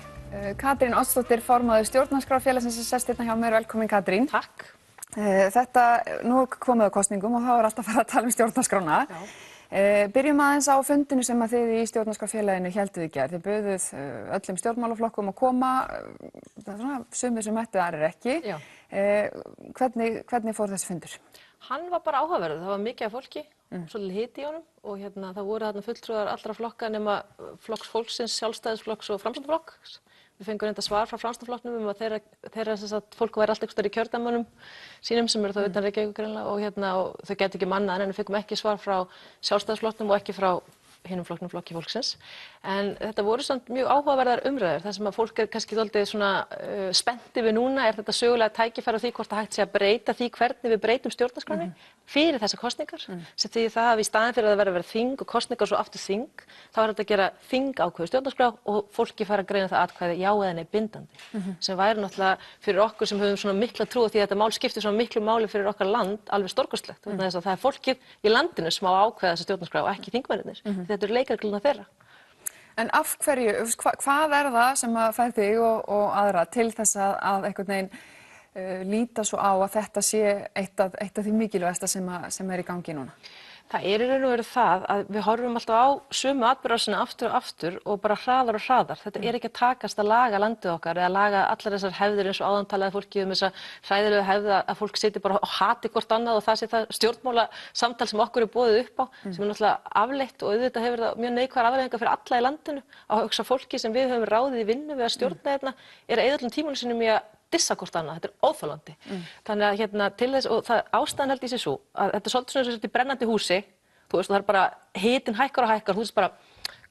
Katrín Oddsdóttir, formaður Stjórnarskrárfélagsins, sest hérna hjá mér. Velkomin Katrín. Takk. Þetta, nú komið á kosningum og þá er alltaf að fara að tala stjórnarskrána. Byrjum aðeins á fundinu sem að þið í Stjórnarskrárfélaginu hélduð í gær. Þið buðuð öllum stjórnmálaflokkum að koma, það er svona sumir sem mættu, aðrir ekki. Hvernig fór þessi fundur? Hann var bara áhugaverður, það var mikið af fólki, svolítið hiti í honum og það voru þarna fulltrúar allra flokka nema Flokks fólksins, Sjálfstæðisflokks og Framsóknarflokks. Við fengum reynda svar frá Framsóknarflokknum að þeirra fólk væri allt einhvers staðar í kjördæmunum sínum sem eru þá utan Reykjavíkur greinilega og þau gætu ekki mannað en við fengum ekki svar frá Sjálfstæðisflokknum og ekki frá hinum flokknum, Flokki fólksins. En þetta voru samt mjög áhugaverðar umræður. Það sem að fólk kannski dálítið svona spennt yfir núna er þetta sögulega tækifæri á því hvort að hægt sé að breyta því hvernig við breytum stjórnarskránni fyrir þessar kosningar. Sem því það að í staðinn fyrir að það verði þing og kosningar svo aftur þing, þá er þetta að gera þing ákveðu stjórnarskrá og fólki fara að greina það atkvæði já eða nei bindandi. Sem væri náttúrulega fyrir okkur sem höfum svona mikla trú á því að þetta mál skiptir svona miklu máli fyrir okkar land alveg stórkostlegt. Þess að það er fólkið í landinu sem á að ákveða þessa stjórnarskrá og ekki þingmennirnir. Þetta eru leikreglurnar þeirra. En af hverju, hvað er það sem að fær þig og aðra til þess að einhvern veginn líta svo á að þetta sé eitt af því mikilvægasta sem er í gangi núna? Það er í raun og veru það að við horfum alltaf á sömu atburðarásina aftur og aftur og bara hraðar og hraðar. Þetta er ekki að takast að laga landið okkar eða laga allar þessar hefðir eins og áðan talaði fólki þessa hræðilegu hefð að fólk sitji bara og hati hvort annað og það sé það stjórnmála samtal sem okkur er boðið upp á sem er náttúrulega afleitt og auðvitað hefur það mjög neikvæðar afleiðingar fyrir alla í landinu að hugsa fólki sem við höfum ráðið í vinnu við að stjórna hérna er að eyða öllum tímunum sínum í að dissa hvort annað, þetta er óþolandi. Þannig að til þess, og ástæðan held ég sé svo, að þetta er svolítið svona í brennandi húsi, þú veist, og það er bara hitinn hækkar og hækkar, þú veist bara,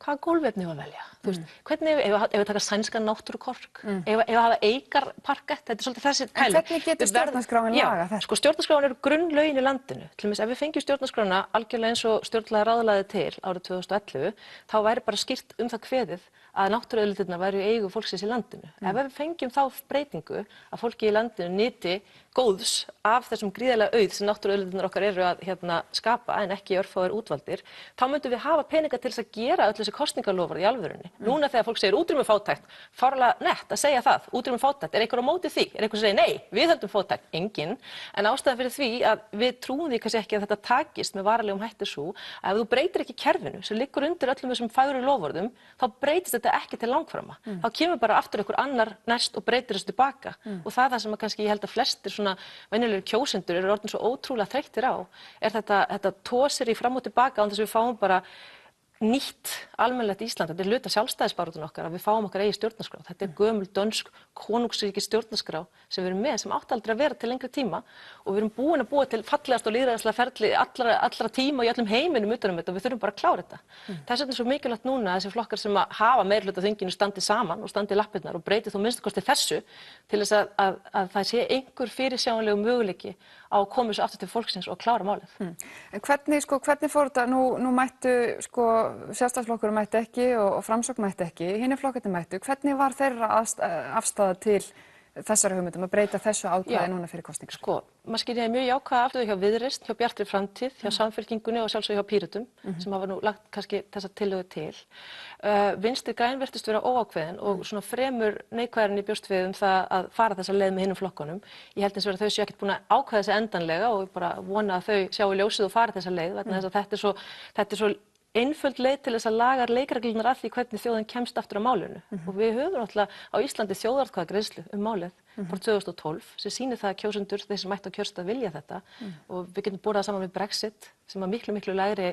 hvaða gólfefni hefur að velja? Þú veist, hvernig ef við taka sænskan náttúrukork, ef við hafa eikarparkett, þetta er svolítið þessi pæling. En hvernig getur stjórnarskráin lagað þetta? Sko, stjórnarskráin eru grunnlögin í landinu. Til dæmis, ef við fengjum stjórnarskrána algjörlega eins og stjórnlagaþing ráðlagði til árið 2011, þá væri bara skýrt það kveðið að náttúruauðlindirnar væru í eigu fólksins í landinu. Ef við fengjum þá breytingu að fólki í landinu nyti góðs af þessum gríðarlega auð sem náttúruauðlindirnar okkar eru að skapa en ekki örfáir útvaldir, þá myndum við hafa peninga til þess að gera öll þessi kosningaloforð í alvörunni. Núna þegar fólk segir útrýmum fátækt, fárlega nett að segja það, útrýmum fátækt, er einhver á móti því? Er einhver sem segir nei, við höldum fátækt? Enginn. En ástæðan fyrir því að við trúum því kannski ekki að þetta takist með varanlegum hætti sú að ef þú breytir ekki kerfinu sem liggur undir öllum þessum fagru loforðum, þá breytist þetta ekki til langframa. Þá kemur bara aftur einhver annar næst og breytir þessu tilbaka. Og það sem kannski ég held að flestir svona venjulegir kjósendur eru orðin svo ótrúlega þreyttir á, er þetta tosir í fram og tilbaka án þess að við fáum bara nýtt almennilegt Ísland. Þetta er hluti af sjálfstæðisbaráttunni okkar að við fáum okkar eigin stjórnarskrá. Þetta er gömul dönsk konungsríkis stjórnarskrá sem við erum með sem átti aldrei að vera til lengri tíma og við erum búin að búa til fallegast og lýðræðislega ferli allra tíma í öllum heiminum utanum þetta og við þurfum bara að klára þetta. Þess vegna er svo mikilvægt núna að þessi flokkar sem að hafa meirihluta á þinginu standi saman og standi í lappirnar og breyti þó minnsta kosti þessu til þess að það sé einhver fyrirsjáanlegur möguleiki á að koma þessu aftur til fólksins og klára málið. En hvernig fór þetta, nú mættu Sjálfstæðisflokkurinn mætti ekki og Framsókn mætti ekki, hinir flokkarnir mættu, hvernig var þeirra afstaða til þessara hugmyndum að breyta þessu ákvæði núna fyrir kosningar? Sko, maður skiljaði mjög jákvæða afstöðu hjá Viðreisn, hjá Bjartri framtíð, hjá Samfylkingunni og sjálfsög hjá Pírötum sem hafa nú lagt kannski þessa tillögu til. Vinstri græn virtust vera óákveðin og svona fremur neikvæðarinn í bjóst við það að fara þessa leið með hinum flokkunum. Ég held eins og þau séu ekkert búin að ákveða þessi endanlega og bara vona að þau sjáu ljósið og fari þessa leið vegna þess að þetta er svo einföld leið til þess að laga leikreglurnar að því hvernig þjóðin kemst aftur á málinu. Og við höfum náttúrulega á Íslandi þjóðaratkvæðagreiðslu málið frá 2012 sem sýnir það að kjósendur, þeir sem mættu á kjörstað vilja þetta og við getum borið það saman við Brexit sem að miklu lægri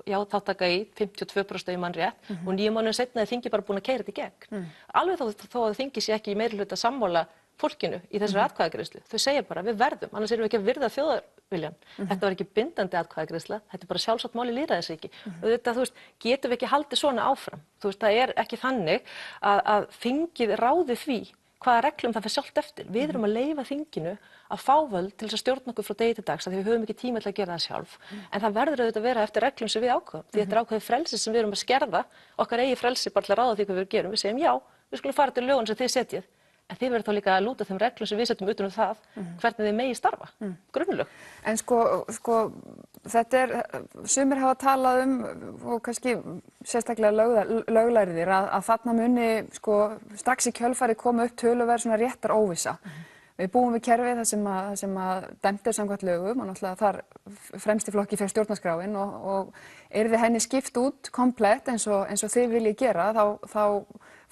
þátttaka í 52% í mannrétt og 9 mánuðum seinna er þingi bara búin að keyra þetta í gegn. Alveg þó að þingi sé ekki í meirihluta sammála fólkinu í þessari atkvæðagreiðslu. Þau segja bara við verðum, annars erum við ekki að virða þjóðarviljan. Þetta var ekki bindandi atkvæðagreiðsla, þetta er bara sjálfsagt mál í lýðræðisríki. Og þetta, þú veist, getum við ekki haldið svona áfram. Þú veist, það er ekki þannig að þingið ráði því hvaða reglum það fer sjálft eftir. Við erum að leyfa þinginu að fá völd til þess að stjórna okkur frá degi til dags af því við höfum ekki tíma til að gera það sjálf. En það verður auðvitað að vera eftir reglum sem við ákveðum. Því þetta er ákveðið frelsi sem við erum að skerða, okkar eigi frelsi bara til að ráða því hvað við gerum. Við segjum já, við skulum fara til lögum sem þið setjið. En þið verður þá líka að lúta þeim reglum sem við setjum utan það hvernig þið megi starfa, grunnlög. En sko, þetta sumir hafa talað og kannski sérstaklega löglærðir að þarna muni strax í kjölfarið koma upp töluverð svona réttar óvissa. Við búum við kerfi þar sem að dæmt samkvæmt lögum og náttúrulega þar fremst í flokki fyrir stjórnarskráin og yrði henni skipt út komplett eins og þið viljið gera þá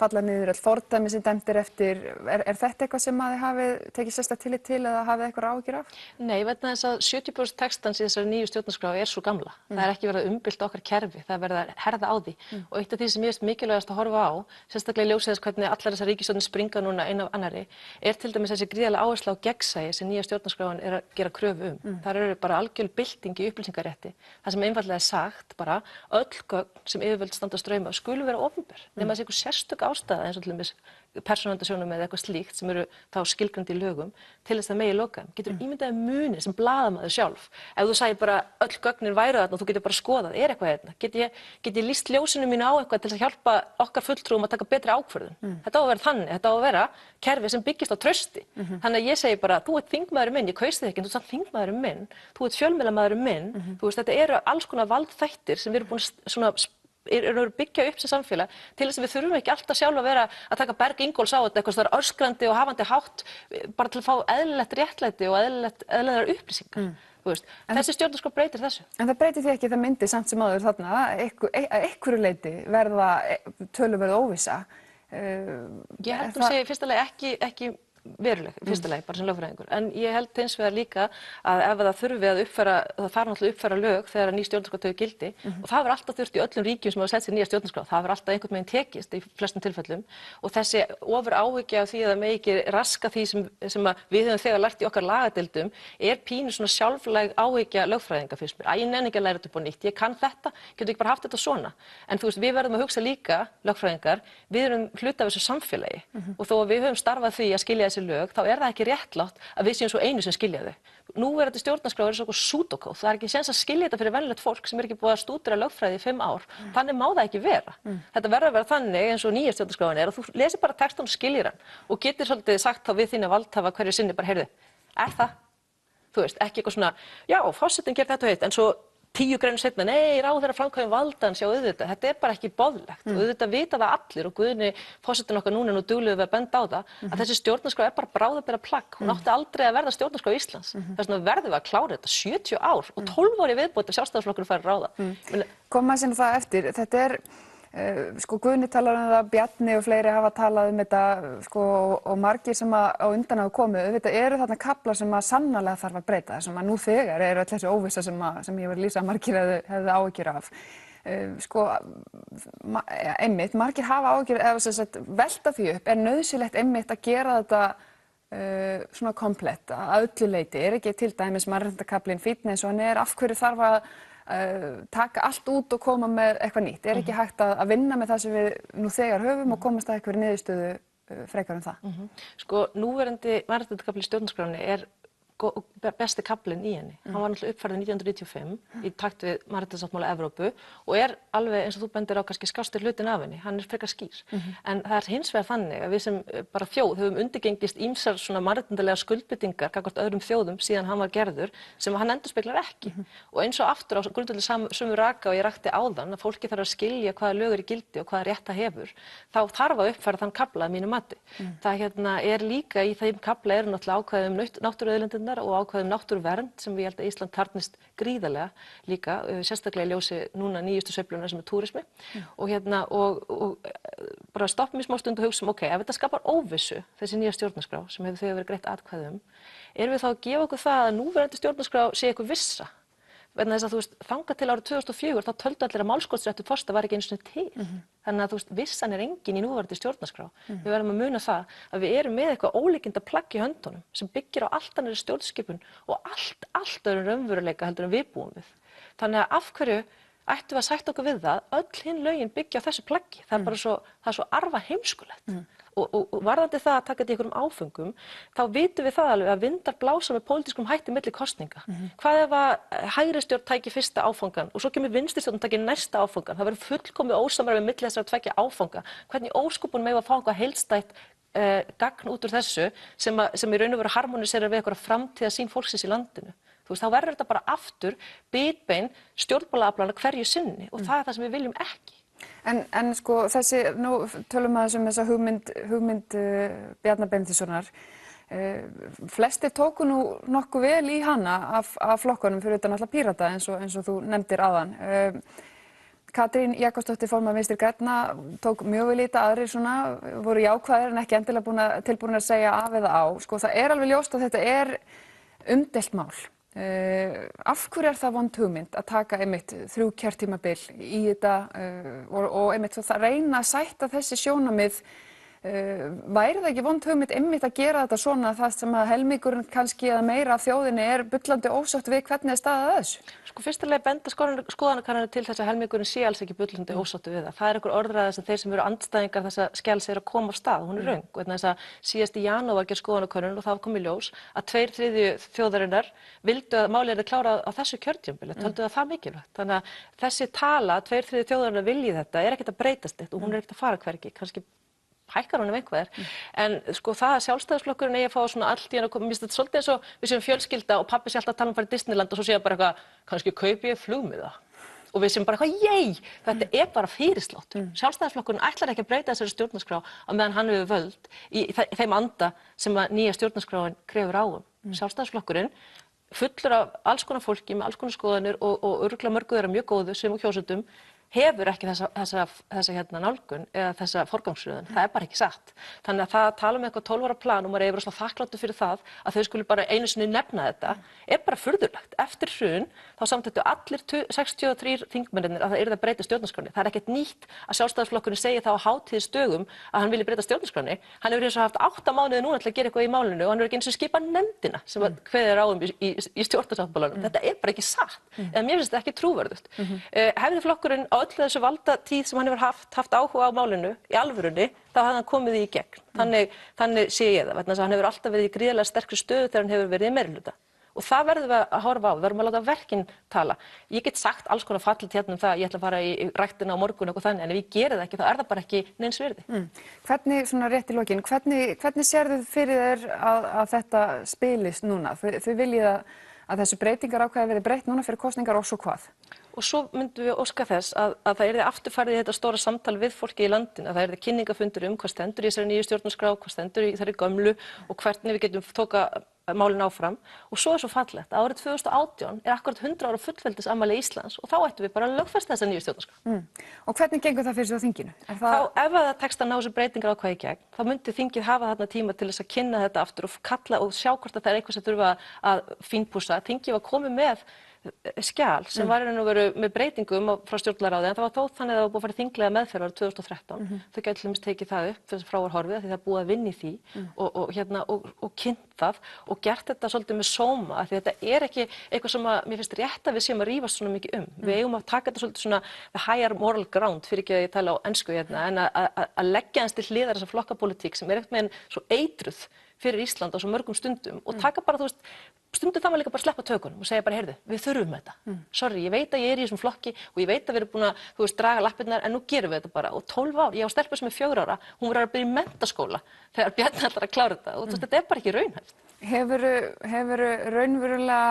falla niður öll fordæmi sem dæmdir eftir. Er þetta eitthvað sem að þið hafið tekið sérstakt tillit til eða hafið eitthvað áhyggjur af? Nei, vegna þess að 70% textans í þessari nýju stjórnarskrá er svo gamla. Það er ekki verið að umbylta okkar kerfi, það er verið að herða á því. Og eitt af því sem ég veist mikilvægast að horfa á, sérstaklega í ljósi þess hvernig allar þessar ríkisstjórnir springa núna ein af annarri, er til dæmis þessi gríðarlega áhersla á gegnsæi sem nýja stjórnarskráin er að gera kröfu Þar eru bara algjör bylting í upplýsingarétti. Það sem einfaldlega er sagt bara öll gögn sem yfirvöld standa straum af skulu vera opinber. Nema þessi einhver sérstök ástæða eins og til dæmis persónuverndarsjónarmið eða eitthvað slíkt sem eru þá skilgreind í lögum til þess að megi loka. Getur ímyndaði munið sem blaðamaður sjálf. Ef þú sagðir bara öll gögnin væru þarna og þú getur bara skoðað, er eitthvað hérna? Get ég lýst ljósinu mínu á eitthvað til að hjálpa okkar fulltrúum að taka betri ákvörðun? Þetta á að vera þannig, þetta á að vera kerfi sem byggist á trausti. Þannig að ég segi bara, þú ert þingmaðurinn minn, ég kaus þig ekki, en þú ert samt þingmaðurinn minn, þú ert fjölmiðlamaðurinn minn, þú veist, þetta eru alls konar valdþættir sem við erum búin að byggja upp sem samfélag til þess að við þurfum ekki alltaf sjálf að vera að taka Berg Ingólfs á þetta eitthvað svona öskrandi og hafandi hátt bara til að fá eðlilegt réttlæti og eðlilegar upplýsingar. Þessi stjórnarskrá breytir þessu. En það breytir því ekki, það myndi samt sem áður þarna að einhverju leyti verða töluverð óvissa. Ég held að segja fyrsta lagi ekki veruleg, fyrsta lagi, bara sem lögfræðingur. En ég held hins vegar líka að ef það þurfi að uppfæra, það þarf náttúrulega að uppfæra lög þegar ný stjórnarskrá tekur gildi og það hefur alltaf þurft í öllum ríkjum sem hafa sett sér nýja stjórnarskrá. Það hefur alltaf einhvern veginn tekist í flestum tilfellum og þessi ofur áhyggja af því að það megi ekki raska því sem við höfum þegar lært í okkar lagadeildum pínu svona sjálflæg áhyggja lögfræðinga finnst mér. Ég nenni ekki að læra þetta upp á nýtt. Ég kann þetta, getur ekki bara haft þetta svona. En þú veist, við verðum að hugsa líka lögfræðingar, við erum hluti af þessu samfélagi og þó að við höfum starfað því að skilja þessi lög, þá er það ekki réttlátt að við séum svo einu sem skilja þau. Núverandi stjórnarskrá er svona súdókó. Það er ekki séns að skilja þetta fyrir venjulegt fólk sem er ekki búið að stúdera lögfræði í 5 ár. Þannig má það ekki vera. Þetta verður að vera þannig eins og nýja stjórnarskráin er og þú lesir bara textann og skiljir hann og getur svolítið sagt þá við þína valdhafa hverju sinni bara heyrðu, er það? Þú veist, ekki eitthvað svona, já, forsetinn gerir þetta og hitt, en svo 10 greinum seinna, nei, ráðherra framkvæmir valdans, já auðvitað, þetta er bara ekki boðlegt og auðvitað vita það allir og Guðni forsetinn okkar núna nú duglegur við að benda á það að þessi stjórnarskrá er bara bráðabera plagg, hún átti aldrei að verða stjórnarskrá Íslands. Þess vegna verðum við að klára þetta 70 ár og 12 ári viðbót ef Sjálfstæðisflokkurinn fær að ráða. Koma sinni það eftir, þetta er Guðni talar það, Bjarni og fleiri hafa talað þetta og margir sem á undan hafa komið, auðvitað eru þarna kaflar sem að sannarlega þarf að breyta, sem að nú þegar eru öll þessi óvissa sem ég var lýsa að margir hefðu áhyggjur af. Einmitt, margir hafa áhyggjur eða velta því upp, nauðsynlegt einmitt að gera þetta svona komplett að öllu leyti, ekki til dæmis mannréttindakaflinn fínn eins og hann af hverju þarf að taka allt út og koma með eitthvað nýtt. Ekki hægt að vinna með það sem við nú þegar höfum og komast að einhverju niðurstöðu frekar það? Núverandi mannréttindakafli í stjórnarskráni er besti kaflinn í henni. Hann var náttúrulega uppfærður 1995 í takt við mannréttindasáttmála Evrópu og er alveg eins og þú bendir á kannski skástur hlutin af henni. Hann er frekar skýr. En það er hins vegar þannig að við sem bara þjóð höfum undirgengist ýmsar svona mannréttindalega skuldbindingar gagnvart öðrum þjóðum síðan hann var gerður sem hann endurspeglar ekki. Og eins og aftur á grundvelli sömu raka og ég rakti áðan að fólki þarf að skilja hvaða lög eru í gildi og hvaða rétt það hefur. Þá þarf að uppfæra þann kafla að mínu mati. Það er líka í þeim kafla eru náttúrulega ákvæði náttúruauðlindirnar náttúruauðlindirnar og ákvæðum náttúruvernd sem ég held að Ísland tarnist gríðarlega líka, sérstaklega í ljósi núna nýjustu sveiflunnar sem túrismi og bara stoppum í smá stund og hugsa ok, ef þetta skapar óvissu, þessi nýja stjórnarskrá sem hefur þegar verið greitt atkvæði erum við þá að gefa okkur það að núverandi stjórnarskrá sé eitthvað vissa? Vegna þess að þú veist, þangað til árið 2004 þá töldu allir að málskotsréttur forseta var ekki einu sinni til. Þannig að þú veist, vissan engin í núverandi stjórnarskrá. Við verðum að muna það að við erum með eitthvað ólíkinda plagg í höndunum sem byggir á allt annarri stjórnskipun og allt öðrum raunveruleika heldur en við búum við. Þannig að af hverju ættum við að sætta okkur við það, öll hinn lögin byggja á þessu plaggi. Það er bara svo arfa heimskulegt. Og varðandi það að taka þetta í einhverjum áföngum, þá vitum við það alveg að vindar blása með pólitískum hætti milli kosninga. Hvað ef að hægri stjórn tæki fyrsta áfangan og svo kemur vinstri stjórn tæki næsta áfangan? Það verður fullkomið ósamræmi milli þessara tveggja áfanga. Hvernig óskupun megum að fá eitthvað heildstætt gagn út úr þessu sem í raun og veru harmoniserar við eitthvað framtíðarsýn fólksins í landinu? Þú veist, þá verður þetta bara aftur bitbein stjórnmálaaflanna hverju sinni og það er það sem við viljum ekki. En sko nú tölum við þessa hugmynd Bjarna Benediktssonar. Flestir tóku nú nokkuð vel í hana af flokkunum fyrir utan alltaf Pírata eins og þú nefndir áðan. Katrín Jakobsdóttir formaður Vinstri grænna tók mjög vel í þetta, aðrir voru jákvæðir en ekki endilega tilbúin að segja af eða á. Sko það er alveg ljóst að þetta umdeilt mál. Af hverju það vond hugmynd að taka einmitt 3 kjörtímabil í þetta og einmitt það reyna að sætta þessi sjónarmið? Væri það ekki vond hugmynd einmitt að gera þetta svona það sem að helmingurinn kannski eða meira af þjóðinni bullandi ósátt við hvernig staðið að þessu? Sko fyrstulega benda skoðanakannanir til þess að helmingurinn sé alls ekki bullandi ósáttu við það. Það einhver orðræða sem þeir sem eru andstæðingar þessa skjals að koma af stað. Hún röng. Vegna þess að síðast í janúar gerð skoðanakönnun og það kom í ljós að 2/3 þjóðarinnar vildu að málið yrði klárað á þessu kjörtímabili. Töldu það mikilvægt. Þannig að þessi tala 2/3 þjóðarinnar vilji þetta ekkert að breytast eitt og hún ekkert að fara hvergi. Kannski hækkar honum einhver, en sko það að Sjálfstæðisflokkurinn eigi að fá svona allt í hann að koma, mér finnst þetta svolítið eins og við séum fjölskylda og pabbi sé alltaf að tala fara í Disneyland og svo sé bara eitthvað, kannski kaupi ég flugmiða og við séum bara eitthvað, yey, þetta bara fyrirsláttur. Sjálfstæðisflokkurinn ætlar ekki að breyta þessari stjórnarskrá á meðan hann hefur völd í þeim anda sem að nýja stjórnarskráin krefur á Sjálfstæðisflokkurinn fullur af alls konar fólki með alls konar skoðanir og örugglega mörgu þeirra mjög góðu sem og kjósendum hefur ekki þessa nálgun eða þessa forgangsröðun. Það bara ekki satt. Þannig að það að tala með eitthvað 12 ára plan og maður er rosalega þakklátur fyrir það að þau skuli bara einu sinni nefna þetta bara furðulegt. Eftir hrun þá samþykktu allir 63 þingmennirnir að það yrði að breyta stjórnarskránni. Það ekkert nýtt að Sjálfstæðisflokkurinn segi það á hátíðisdögum að hann vilji breyta stjórnarskránni. Hann hefur haft 8 mánuði núna til að gera eitthvað í málinu og hann hefur ekki eins og skipað nefndina sem kveðið á í stjórnarsáttmálanum. Þetta bara ekki satt. Eða mér finnst þetta ekki trúverðugt. Hefði flokkurinn á öllu þessu valdatíð sem hann hefur haft áhuga á málinu í alvörunni, þá hafði hann komið því í gegn. Þannig sé ég það, vegna þess að hann hefur alltaf verið í gríðarlega sterkri stöðu þegar hann hefur verið í meirihluta. Og það verðum við að horfa á, við verðum að láta verkin tala. Ég get sagt alls konar fallit hérna það, ég ætla að fara í ræktina á morgun og eitthvað þannig, en ef ég geri það ekki, þá það bara ekki neins virði. Hvernig, svona rétt í lokin, hvernig sérðu fyrir þér að þetta spilist núna? Þau viljið að þessu breytingarákvæði verði breytt núna fyrir kosningar og svo hvað? Og svo myndum við óska þess að það yrði afturfarið í þetta stóra samtal við fólki í landinu, að það yrði kynningafundur hvað stendur í þessari nýju stjórnarskrá, hvað stendur í þessari gömlu og hvernig við getum tóka málin áfram. Og svo svo fallegt að árið 2018 akkúrat 100 ára fullveldisafmæli Íslands og þá ættum við bara að lögfesta þessa nýju stjórnarskrá. Og hvernig gengur það fyrir sig á þinginu? Ef það tekst að ná þessu breytingarákvæði í gegn, þá myndi þingið hafa þarna tíma til þess að kynna þetta aftur og kalla og sjá hvort það eitthvað sem þurfa að fínpússa. Þingið var komið með skjal sem var með breytingum frá stjórnlagaráði en það var þó þannig að það var búið að fara þinglega meðferð árið 2013. Þau gætu til dæmis tekið það upp þess að frá var horfið því það er búið að vinna í því og kynnt það og gert þetta svolítið með sóma því þetta ekki eitthvað sem mér finnst rétt að við séum að rífast svona mikið Við eigum að taka þetta svolítið svona the higher moral ground fyrir ekki að ég tala á ensku en að leggja eins til hliðar þessa flokkapólitík sem eitthvað með svo eitruð fyrir Ísland á svo mörgum stundum og taka bara, stundum það maður líka bara sleppa tökunum og segja bara, heyrðu, við þurfum þetta. Sorry, ég veit að ég í þessum flokki og ég veit að við erum búin að, draga lappirnar en nú gerum við þetta bara. Og 12 ár, ég á stelpu sem 4 ára, hún var að byrja í menntaskóla þegar Bjarni ætlar að klára þetta og þetta bara ekki raunhæft. Hefurðu raunverulega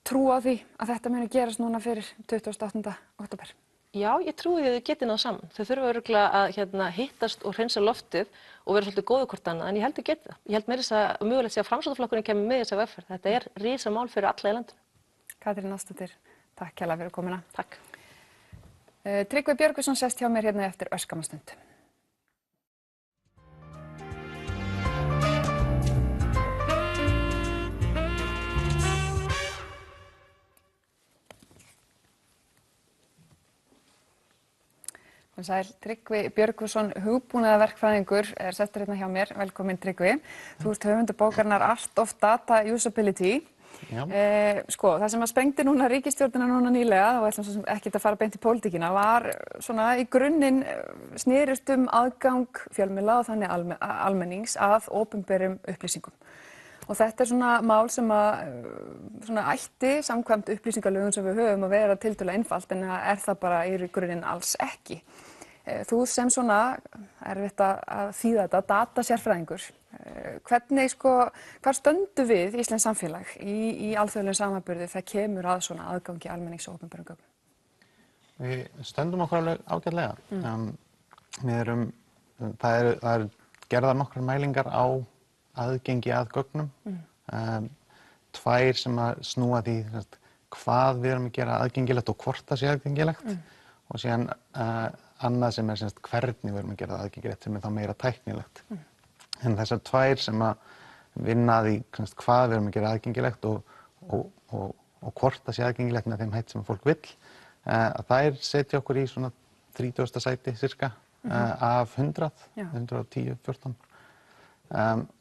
trú á því að þetta muni gerast núna fyrir 28. október? Já, ég trúi því að þau geti náð saman. Þau þurfa örugglega að hittast og hreinsa loftið og vera svolítið góðu hvort annað, en ég held þau geti það. Ég held meira þess að mögulegt sé að Framsóknarflokkurinn kemur með þessa vegferð. Þetta risamál fyrir alla í landinu. Katrín Ásdóttir, takk kærlega fyrir komuna. Takk. Tryggvi Björgvinsson sest hjá mér hérna eftir örskamma stund. Sæl, Tryggvi Björgvinsson, hugbúnaðarverkfræðingur, settur hérna hjá mér. Velkomin Tryggvi. Þú ert höfundur bókarinnar Art of Data Usability. Það sem að sprengdi núna ríkisstjórnina núna nýlega, og ætlum svo sem ekki að fara beint í pólitíkina, var svona í grunninn snerist aðgang fjölmiðla og þannig almennings að opinberum upplýsingum. Og þetta svona mál sem að ætti samkvæmt upplýsingalögum sem við höfum að vera tiltölulega einfalt, en það bara í grunninn alls ekki. Þú sem svona erfitt að þýða þetta, datasérfræðingur, hvar stöndum við íslenskt samfélag í alþjóðlegum samanburði þegar kemur að svona aðgangi almennings og opinberum gögnum? Við stöndum okkur alveg ágætlega. Það eru gerðar nokkrar mælingar á aðgengi að gögnum. Tvær sem að snúa því hvað við erum að gera aðgengilegt og hvort það sé aðgengilegt, og síðan annað sem hvernig við erum að gera það aðgengilegt, sem þá meira tæknilegt. En þessar tvær sem að vinna því hvað við erum að gera aðgengilegt og hvort það sé aðgengilegt með þeim hætti sem fólk vill, að þær setja okkur í svona 30. sæti cirka af 110, 14.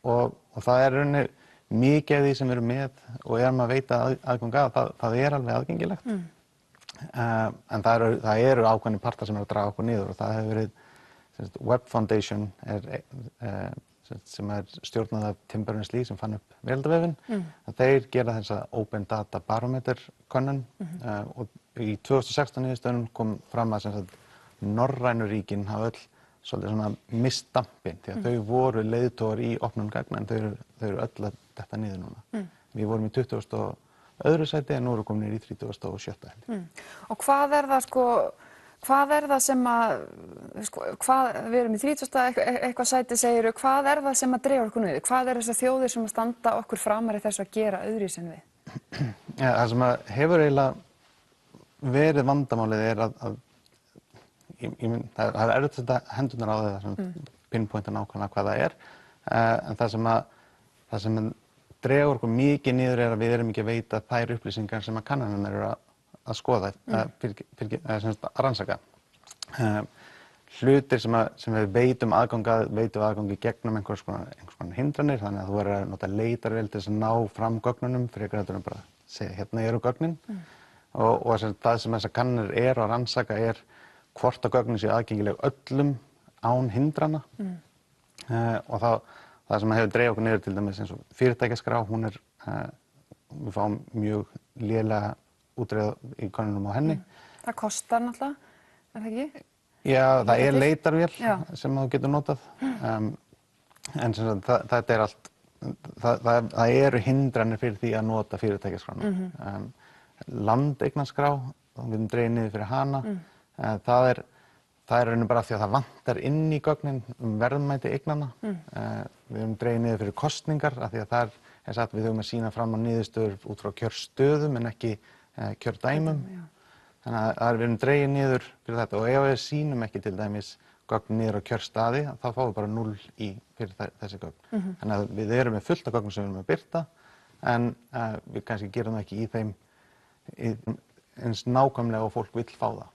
Og það rauninni mikið af því sem við erum með og erum að veita aðgang að, það alveg aðgengilegt. En það eru ákveðnir partar sem að draga okkur niður, og það hefur verið Web Foundation sem stjórnað af Tim Berners-Lee sem fann upp Veraldarvefinn. Þeir gera þessa Open Data Barometer könnun, og í 2016 niðurstöðunum kom fram að norrænu ríkin hafa öll svolítið svona misstampin, því að þau voru leiðtogar í opnun gagna, en þau eru öll að detta niður núna. Við vorum í 22. sæti, en nú erum komin í 37. Og hvað það sem að, við erum í 30. eitthvað sæti segiru, hvað það sem að dreifur okkur niður? Hvað þessar þjóðir sem að standa okkur framar í þessu að gera öðruvísi en við? Það sem að hefur eiginlega verið vandamálið að það erfitt að setja hendurnar á það, pinpointa nákvæmlega hvað það er, en það sem dregur okkur mikið niður að við erum ekki að veita þær upplýsingar sem að kannanirnar eru að skoða, að rannsaka. Hlutir sem við veitum aðgangi gegnum einhvers konar hindranir, þannig að þú verður að nota leitarvél til þess að ná fram gögnunum, frekar heldur en bara segja hérna eru gögnin, og það sem þessar kannanir eru að rannsaka hvort að gögnin séu aðgengileg öllum án hindrana. Og það sem hefur dreifð okkur niður til dæmis eins og fyrirtækjaskrá, við fáum mjög lélega útreið í könnunum á henni. Það kostar náttúrulega, það ekki? Já, það leitarvél sem þú getur notað, en þetta allt, það eru hindranir fyrir því að nota fyrirtækjaskrána. Landeignarskrá, við getum dreifð niður fyrir hana. Það er raunin bara því að það vantar inn í gögnin verðmæti eignanna. Við höfum dregið niður fyrir kosningar, af því að það sagt við höfum að sýna fram á niðurstöður út frá kjörstöðum en ekki kjördæmum. Þannig að við höfum dregið niður fyrir þetta, og ef við sýnum ekki til dæmis gögn niður á kjörstaði, þá fáum við bara 0 fyrir þessi gögn. Þannig að við erum með fullt af gögnum sem við erum að birta, en við kannski gerum það ekki í þeim eins nákvæmlega og fólk vill fá það.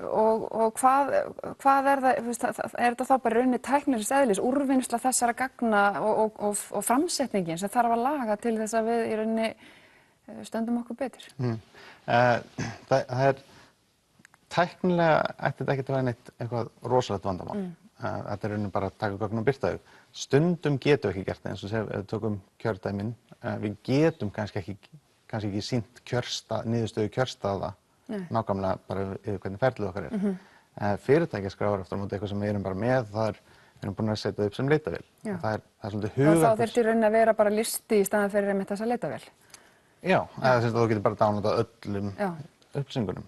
Og hvað það, þetta þá bara rauninni tæknilegs eðlis, úrvinnsla þessara gagna og framsetningin sem þarf að laga til þess að við í rauninni stöndum okkur betur? Það tæknilega ætti þetta ekki að vera neitt eitthvað rosalegt vandamál. Þetta rauninni bara að taka gögn og birta þau. Stundum getum við ekki gert það, eins og ef við tökum kjördæmin, við getum kannski ekki sýnt niðurstöðu kjörstaða nákvæmlega bara yfir hvernig ferlið okkar Fyrirtækjaskrár aftur á móti eitthvað sem við erum bara með, við erum búin að setja upp sem leitavél. Það er svolítið hugarfars. Og þá þyrfti í rauninni að vera bara listi í staðan fyrir einmitt þessa leitavél? Já, þú getur bara downloadað öllum upplýsingunum.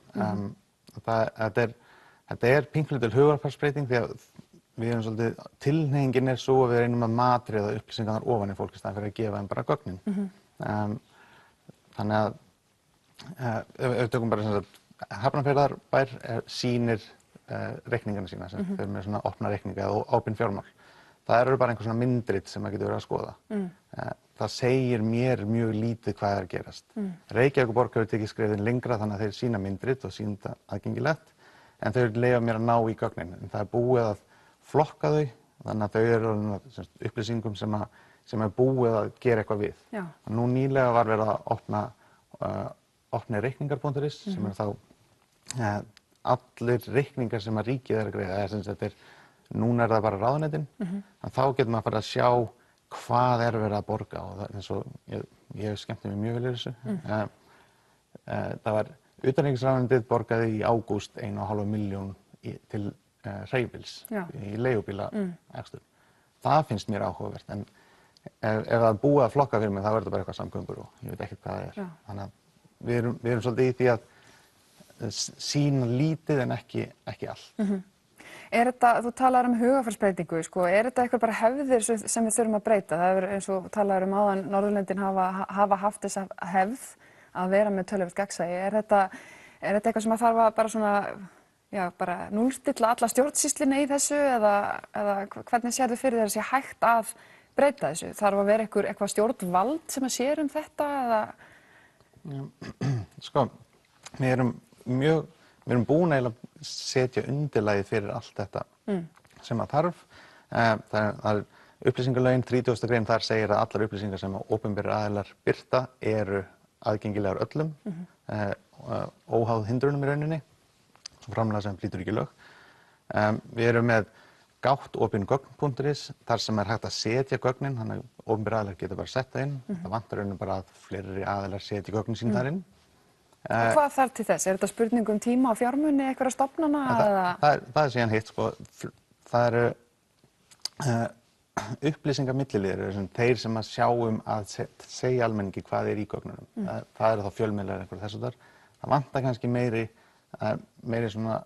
þetta er pínklítil hugarfarsbreyting því að við erum svolítið, tilhneigingin er svo að við reynum að matreiða upplýsingarnar ofan í fólk í staðinn fyrir að gefa þeim bara gögnin. Þannig að ef við tökum bara sem sagt Hafnarfjarðarbær sýnir reikningana sína, sem þau eru með svona opna reikninga eða opin fjármál. Það eru bara einhver svona myndrit sem maður getur verið að skoða. Það segir mér mjög lítið hvað er að gerast. Reykjavíkurborg hefur tekið skrefin lengra þannig að þeir sýna myndrit og sýna það aðgengilegt, en þau leyfa mér að ná í gögnin. En það er búið að flokka þau, þannig að þau eru upplýsingum sem er búið að gera eitthvað við. Nú nýlega var verið að opna reikningar.is sem eru þá allir reikningar sem að ríkið er að greiða. Núna er það bara ráðuneytin, en þá getur maður að sjá hvað er verið að borga og eins og ég skemmti mig mjög vel í þessu. Það var utanríkisráðuneytið borgaði í ágúst 1,5 milljón til hreyfils í leigubílaekstur. Það finnst mér áhugavert, en ef það er búið að flokka fyrir mig þá er þetta bara eitthvað samgöngur og ég veit ekkert hvað það er. Þannig að við erum svolítið í því að sýna lítið en ekki allt. Þú talar hugarfarsbreytingu, er þetta eitthvað bara hefðir sem við þurfum að breyta? Það er eins og talar áðan, Norðurlöndin hafa haft þessa hefð að vera með töluvert gagnsæi. Er þetta eitthvað sem að þarf að bara svona, bara núllstilla alla stjórnsýsluna í þessu eða hvernig sérðu fyrir þér að sé hægt að breyta þessu? Þarf að vera eitthvað stjórnvald sem að sér þetta eða? Við erum búin að setja undirlagið fyrir allt þetta sem að þarf. Það er upplýsingalögin, 30. grein, þar segir að allar upplýsingar sem opinberir aðilar birta eru aðgengilegar öllum, óháð hindrunum í rauninni, svo framlega sem brýtur ekki lög. Við erum með gátt opingögn.is, þar sem er hægt að setja gögnin, þannig að opinberir aðilar geta bara sett það inn. Það vantar rauninni bara að fleiri aðilar setja gögnin sín þar inn. Og hvað þarf til þess? Er þetta spurning tíma og fjármuni einhverja stofnana? Það er síðan hitt, það eru upplýsingamilliliðir, þeir sem að sjá að segja almenningi hvað er í gögnunum. Það eru þá fjölmiðlar eitthvað þessu þar. Það vantar kannski meiri svona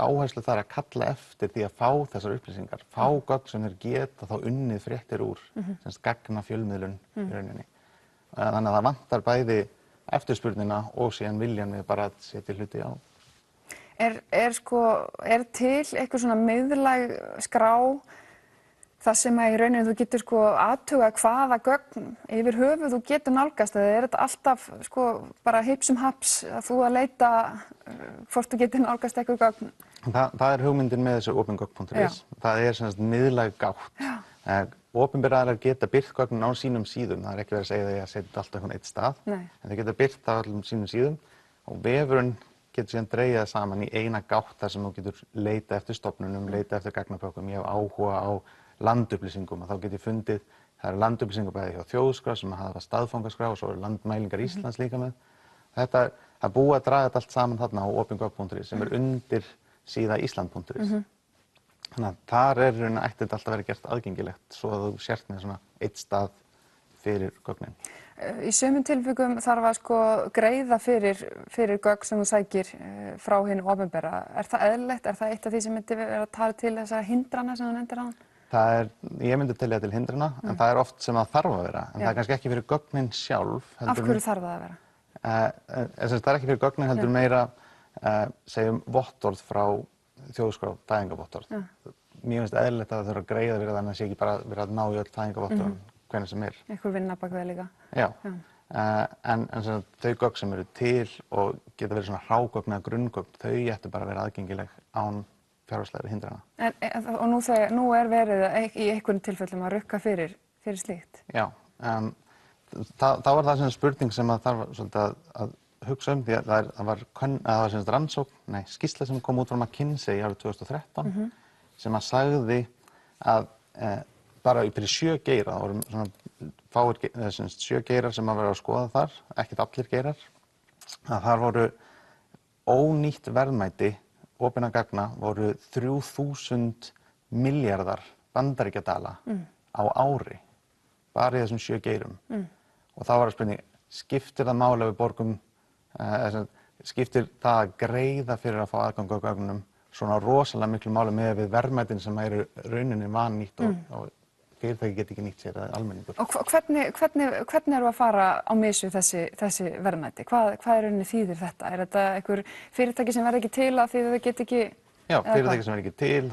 áherslu þar að kalla eftir því að fá þessar upplýsingar, fá gögn sem þeir geta þá unnið fréttir úr, gagna fjölmiðlun í rauninni. Þannig að það vantar bæði eftirspurnina og síðan viljan við bara að setja hluti á. Er til eitthvað svona miðlæg skrá það sem að í rauninni þú getur athuga hvaða gögn yfir höfuð þú getur nálgast, eða er þetta alltaf bara hipp sem haps að þú að leita hvort þú getur nálgast eitthvað gögn? Það er hugmyndin með þessu opingögn.is. Það er sem sagt miðlæg gátt. Opinberir aðilar geta birt gögnin á sínum síðum. Það er ekki verið að segja að ég setja allt á einn stað. En þeir geta birt á öllum sínum síðum og vefurinn getur síðan dregið það saman í eina gátt þar sem þú getur leita eftir stofnunum, leita eftir gagnapökkum. Ég hef áhuga á landupplýsingum og þá get ég fundið, það eru landupplýsingar bæði hjá Þjóðskrá sem hafa staðfangaskrá og svo eru Landmælingar Íslands líka með. Þetta er búið að draga þetta allt saman þarna á opingögn.is sem er undir síða Ísland.is. Þannig að þar er ætti þetta alltaf að vera gert aðgengilegt svo að þú sért með svona eitt stað fyrir gögnin. Í sumum tilvikum þarf að greiða fyrir gögn sem þú sækir frá hinu opinbera. Er það eðlilegt? Er það eitt af því sem myndi vera að tala til þessara hindrana sem þú nefndir áðan? Ég myndi telja til hindrana, en það er oft sem það þarf að vera. En það er kannski ekki fyrir gögnin sjálf. Af hverju þarf það að vera? Það er ekki fyrir gögnin heldur meira, segjum vottorð frá Þjóðskrá, fæðingarvottorð. Mér finnst eðlilegt að það þurfa að greiða fyrir þannig að það sé ekki bara verið að ná í öll fæðingarvottorð hvenær sem er. Einhver vinna bak við líka. Já, en þau gögn sem eru til og geta verið svona hrágögn eða grunngögn, þau ættu bara að vera aðgengileg án fjárhagslegri hindrana. Og nú er verið í einhverjum tilfellum að rukka fyrir slíkt? Já, þá var það spurning sem að þarf svolítið að hugsa því að það var skýrsla sem kom út frá McKinsey árið 2013 sem að sagði að bara fyrir 7 geira, það voru svona 7 geirar sem að vera að skoða þar, ekkert allir geirar, að þar voru ónýtt verðmæti opinna gagna voru 3000 milljarðar bandaríkjadala á ári, bara í þessum 7 geirum. Og þá var að spurning, skiptir það máli að við borgum skiptir það að greiða fyrir að fá aðgang að gögnum svona rosalega miklu máli með við verðmætin sem eru rauninni vannýtt og fyrirtæki geta ekki nýtt sér eða almenningur. Og hvernig eru að fara á mis við þessi verðmæti? Hvað í rauninni þýðir þetta? Er þetta einhver fyrirtæki sem verður ekki til að því þau get ekki... Já, fyrirtæki sem verður ekki til,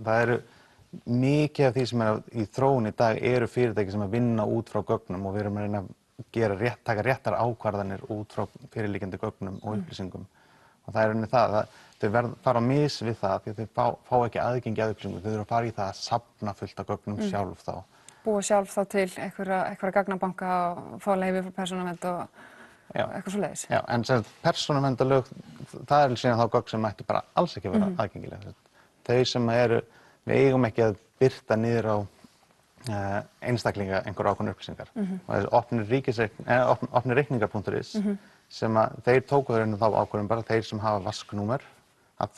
það eru mikið af því sem í þróun í dag eru fyrirtæki sem að vinna út frá gögnum og við erum að reyna að taka réttar ákvarðanir út frá fyrirliggjandi gögnum og upplýsingum. Og það er rauninni það að þau fara á mis við það því að þau fá ekki aðgengi að upplýsingum. Þau þurfa að fara í það að safna fullt af gögnum sjálf þá. Búa sjálf þá til einhverja gagnabanka og fá leyfi frá persónuvernd og eitthvað svoleiðis. Já, en persónuverndarlög, það er síðan þá gögn sem ættu bara alls ekki að vera aðgengileg. Þau sem við eigum ekki að birta niður á einstaklinga einhverja ákveðnar upplýsingar. Og þessi opnir reikningar.is sem að þeir tóku þá ákvörðun bara þeir sem hafa vasknúmer að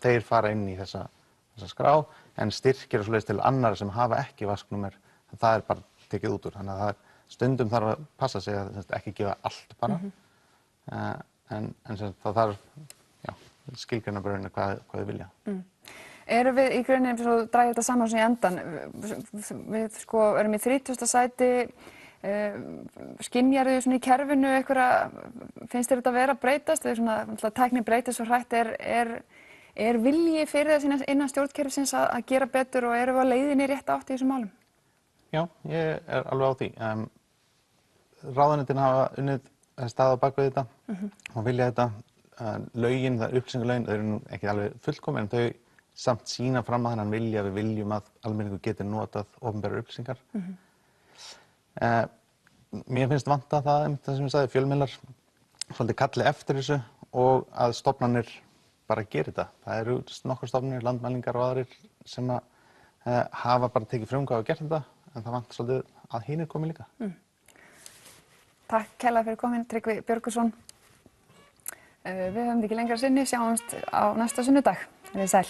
þeir fara inn í þessa skrá en styrkir og svoleiðis til annarra sem hafa ekki vasknúmer það er bara tekið út úr. Þannig að stundum þarf að passa sig að ekki gefa allt bara en það þarf skilgreina bara hvað þau vilja. Erum við í grunninn, svo dragið þetta saman svona í endan, við erum í 30. sæti, skynjar þau svona í kerfinu finnst þér þetta vera að breytast? Þau svona tækni breytist svo hrætt, er vilji fyrir það innan stjórnkerfisins að gera betur og erum við á leiðinni rétt átt í þessum málum? Já, ég er alveg á því. Ráðuneytin hafa unnið stað á bakvið þetta og vilja þetta. Lögin, upplýsingalögin, þau eru ekki alveg fullkomin en þau samt sína fram að þennan vilja við viljum að almenningur geti notað opinberar upplýsingar. Mér finnst vanta það sem ég sagði, fjölmiðlar svolítið kalli eftir þessu og að stofnanir bara geri þetta. Það eru nokkrar stofnanir, Landmælingar og aðrir sem hafa bara tekið frumkvæði og gert þetta en það vantar svolítið að hinir komi líka. Takk kærlega fyrir komin, Tryggvi Björgvinsson. Við höfum ekki lengra sinni, sjáumst á næsta sunnudag. Verið sæl.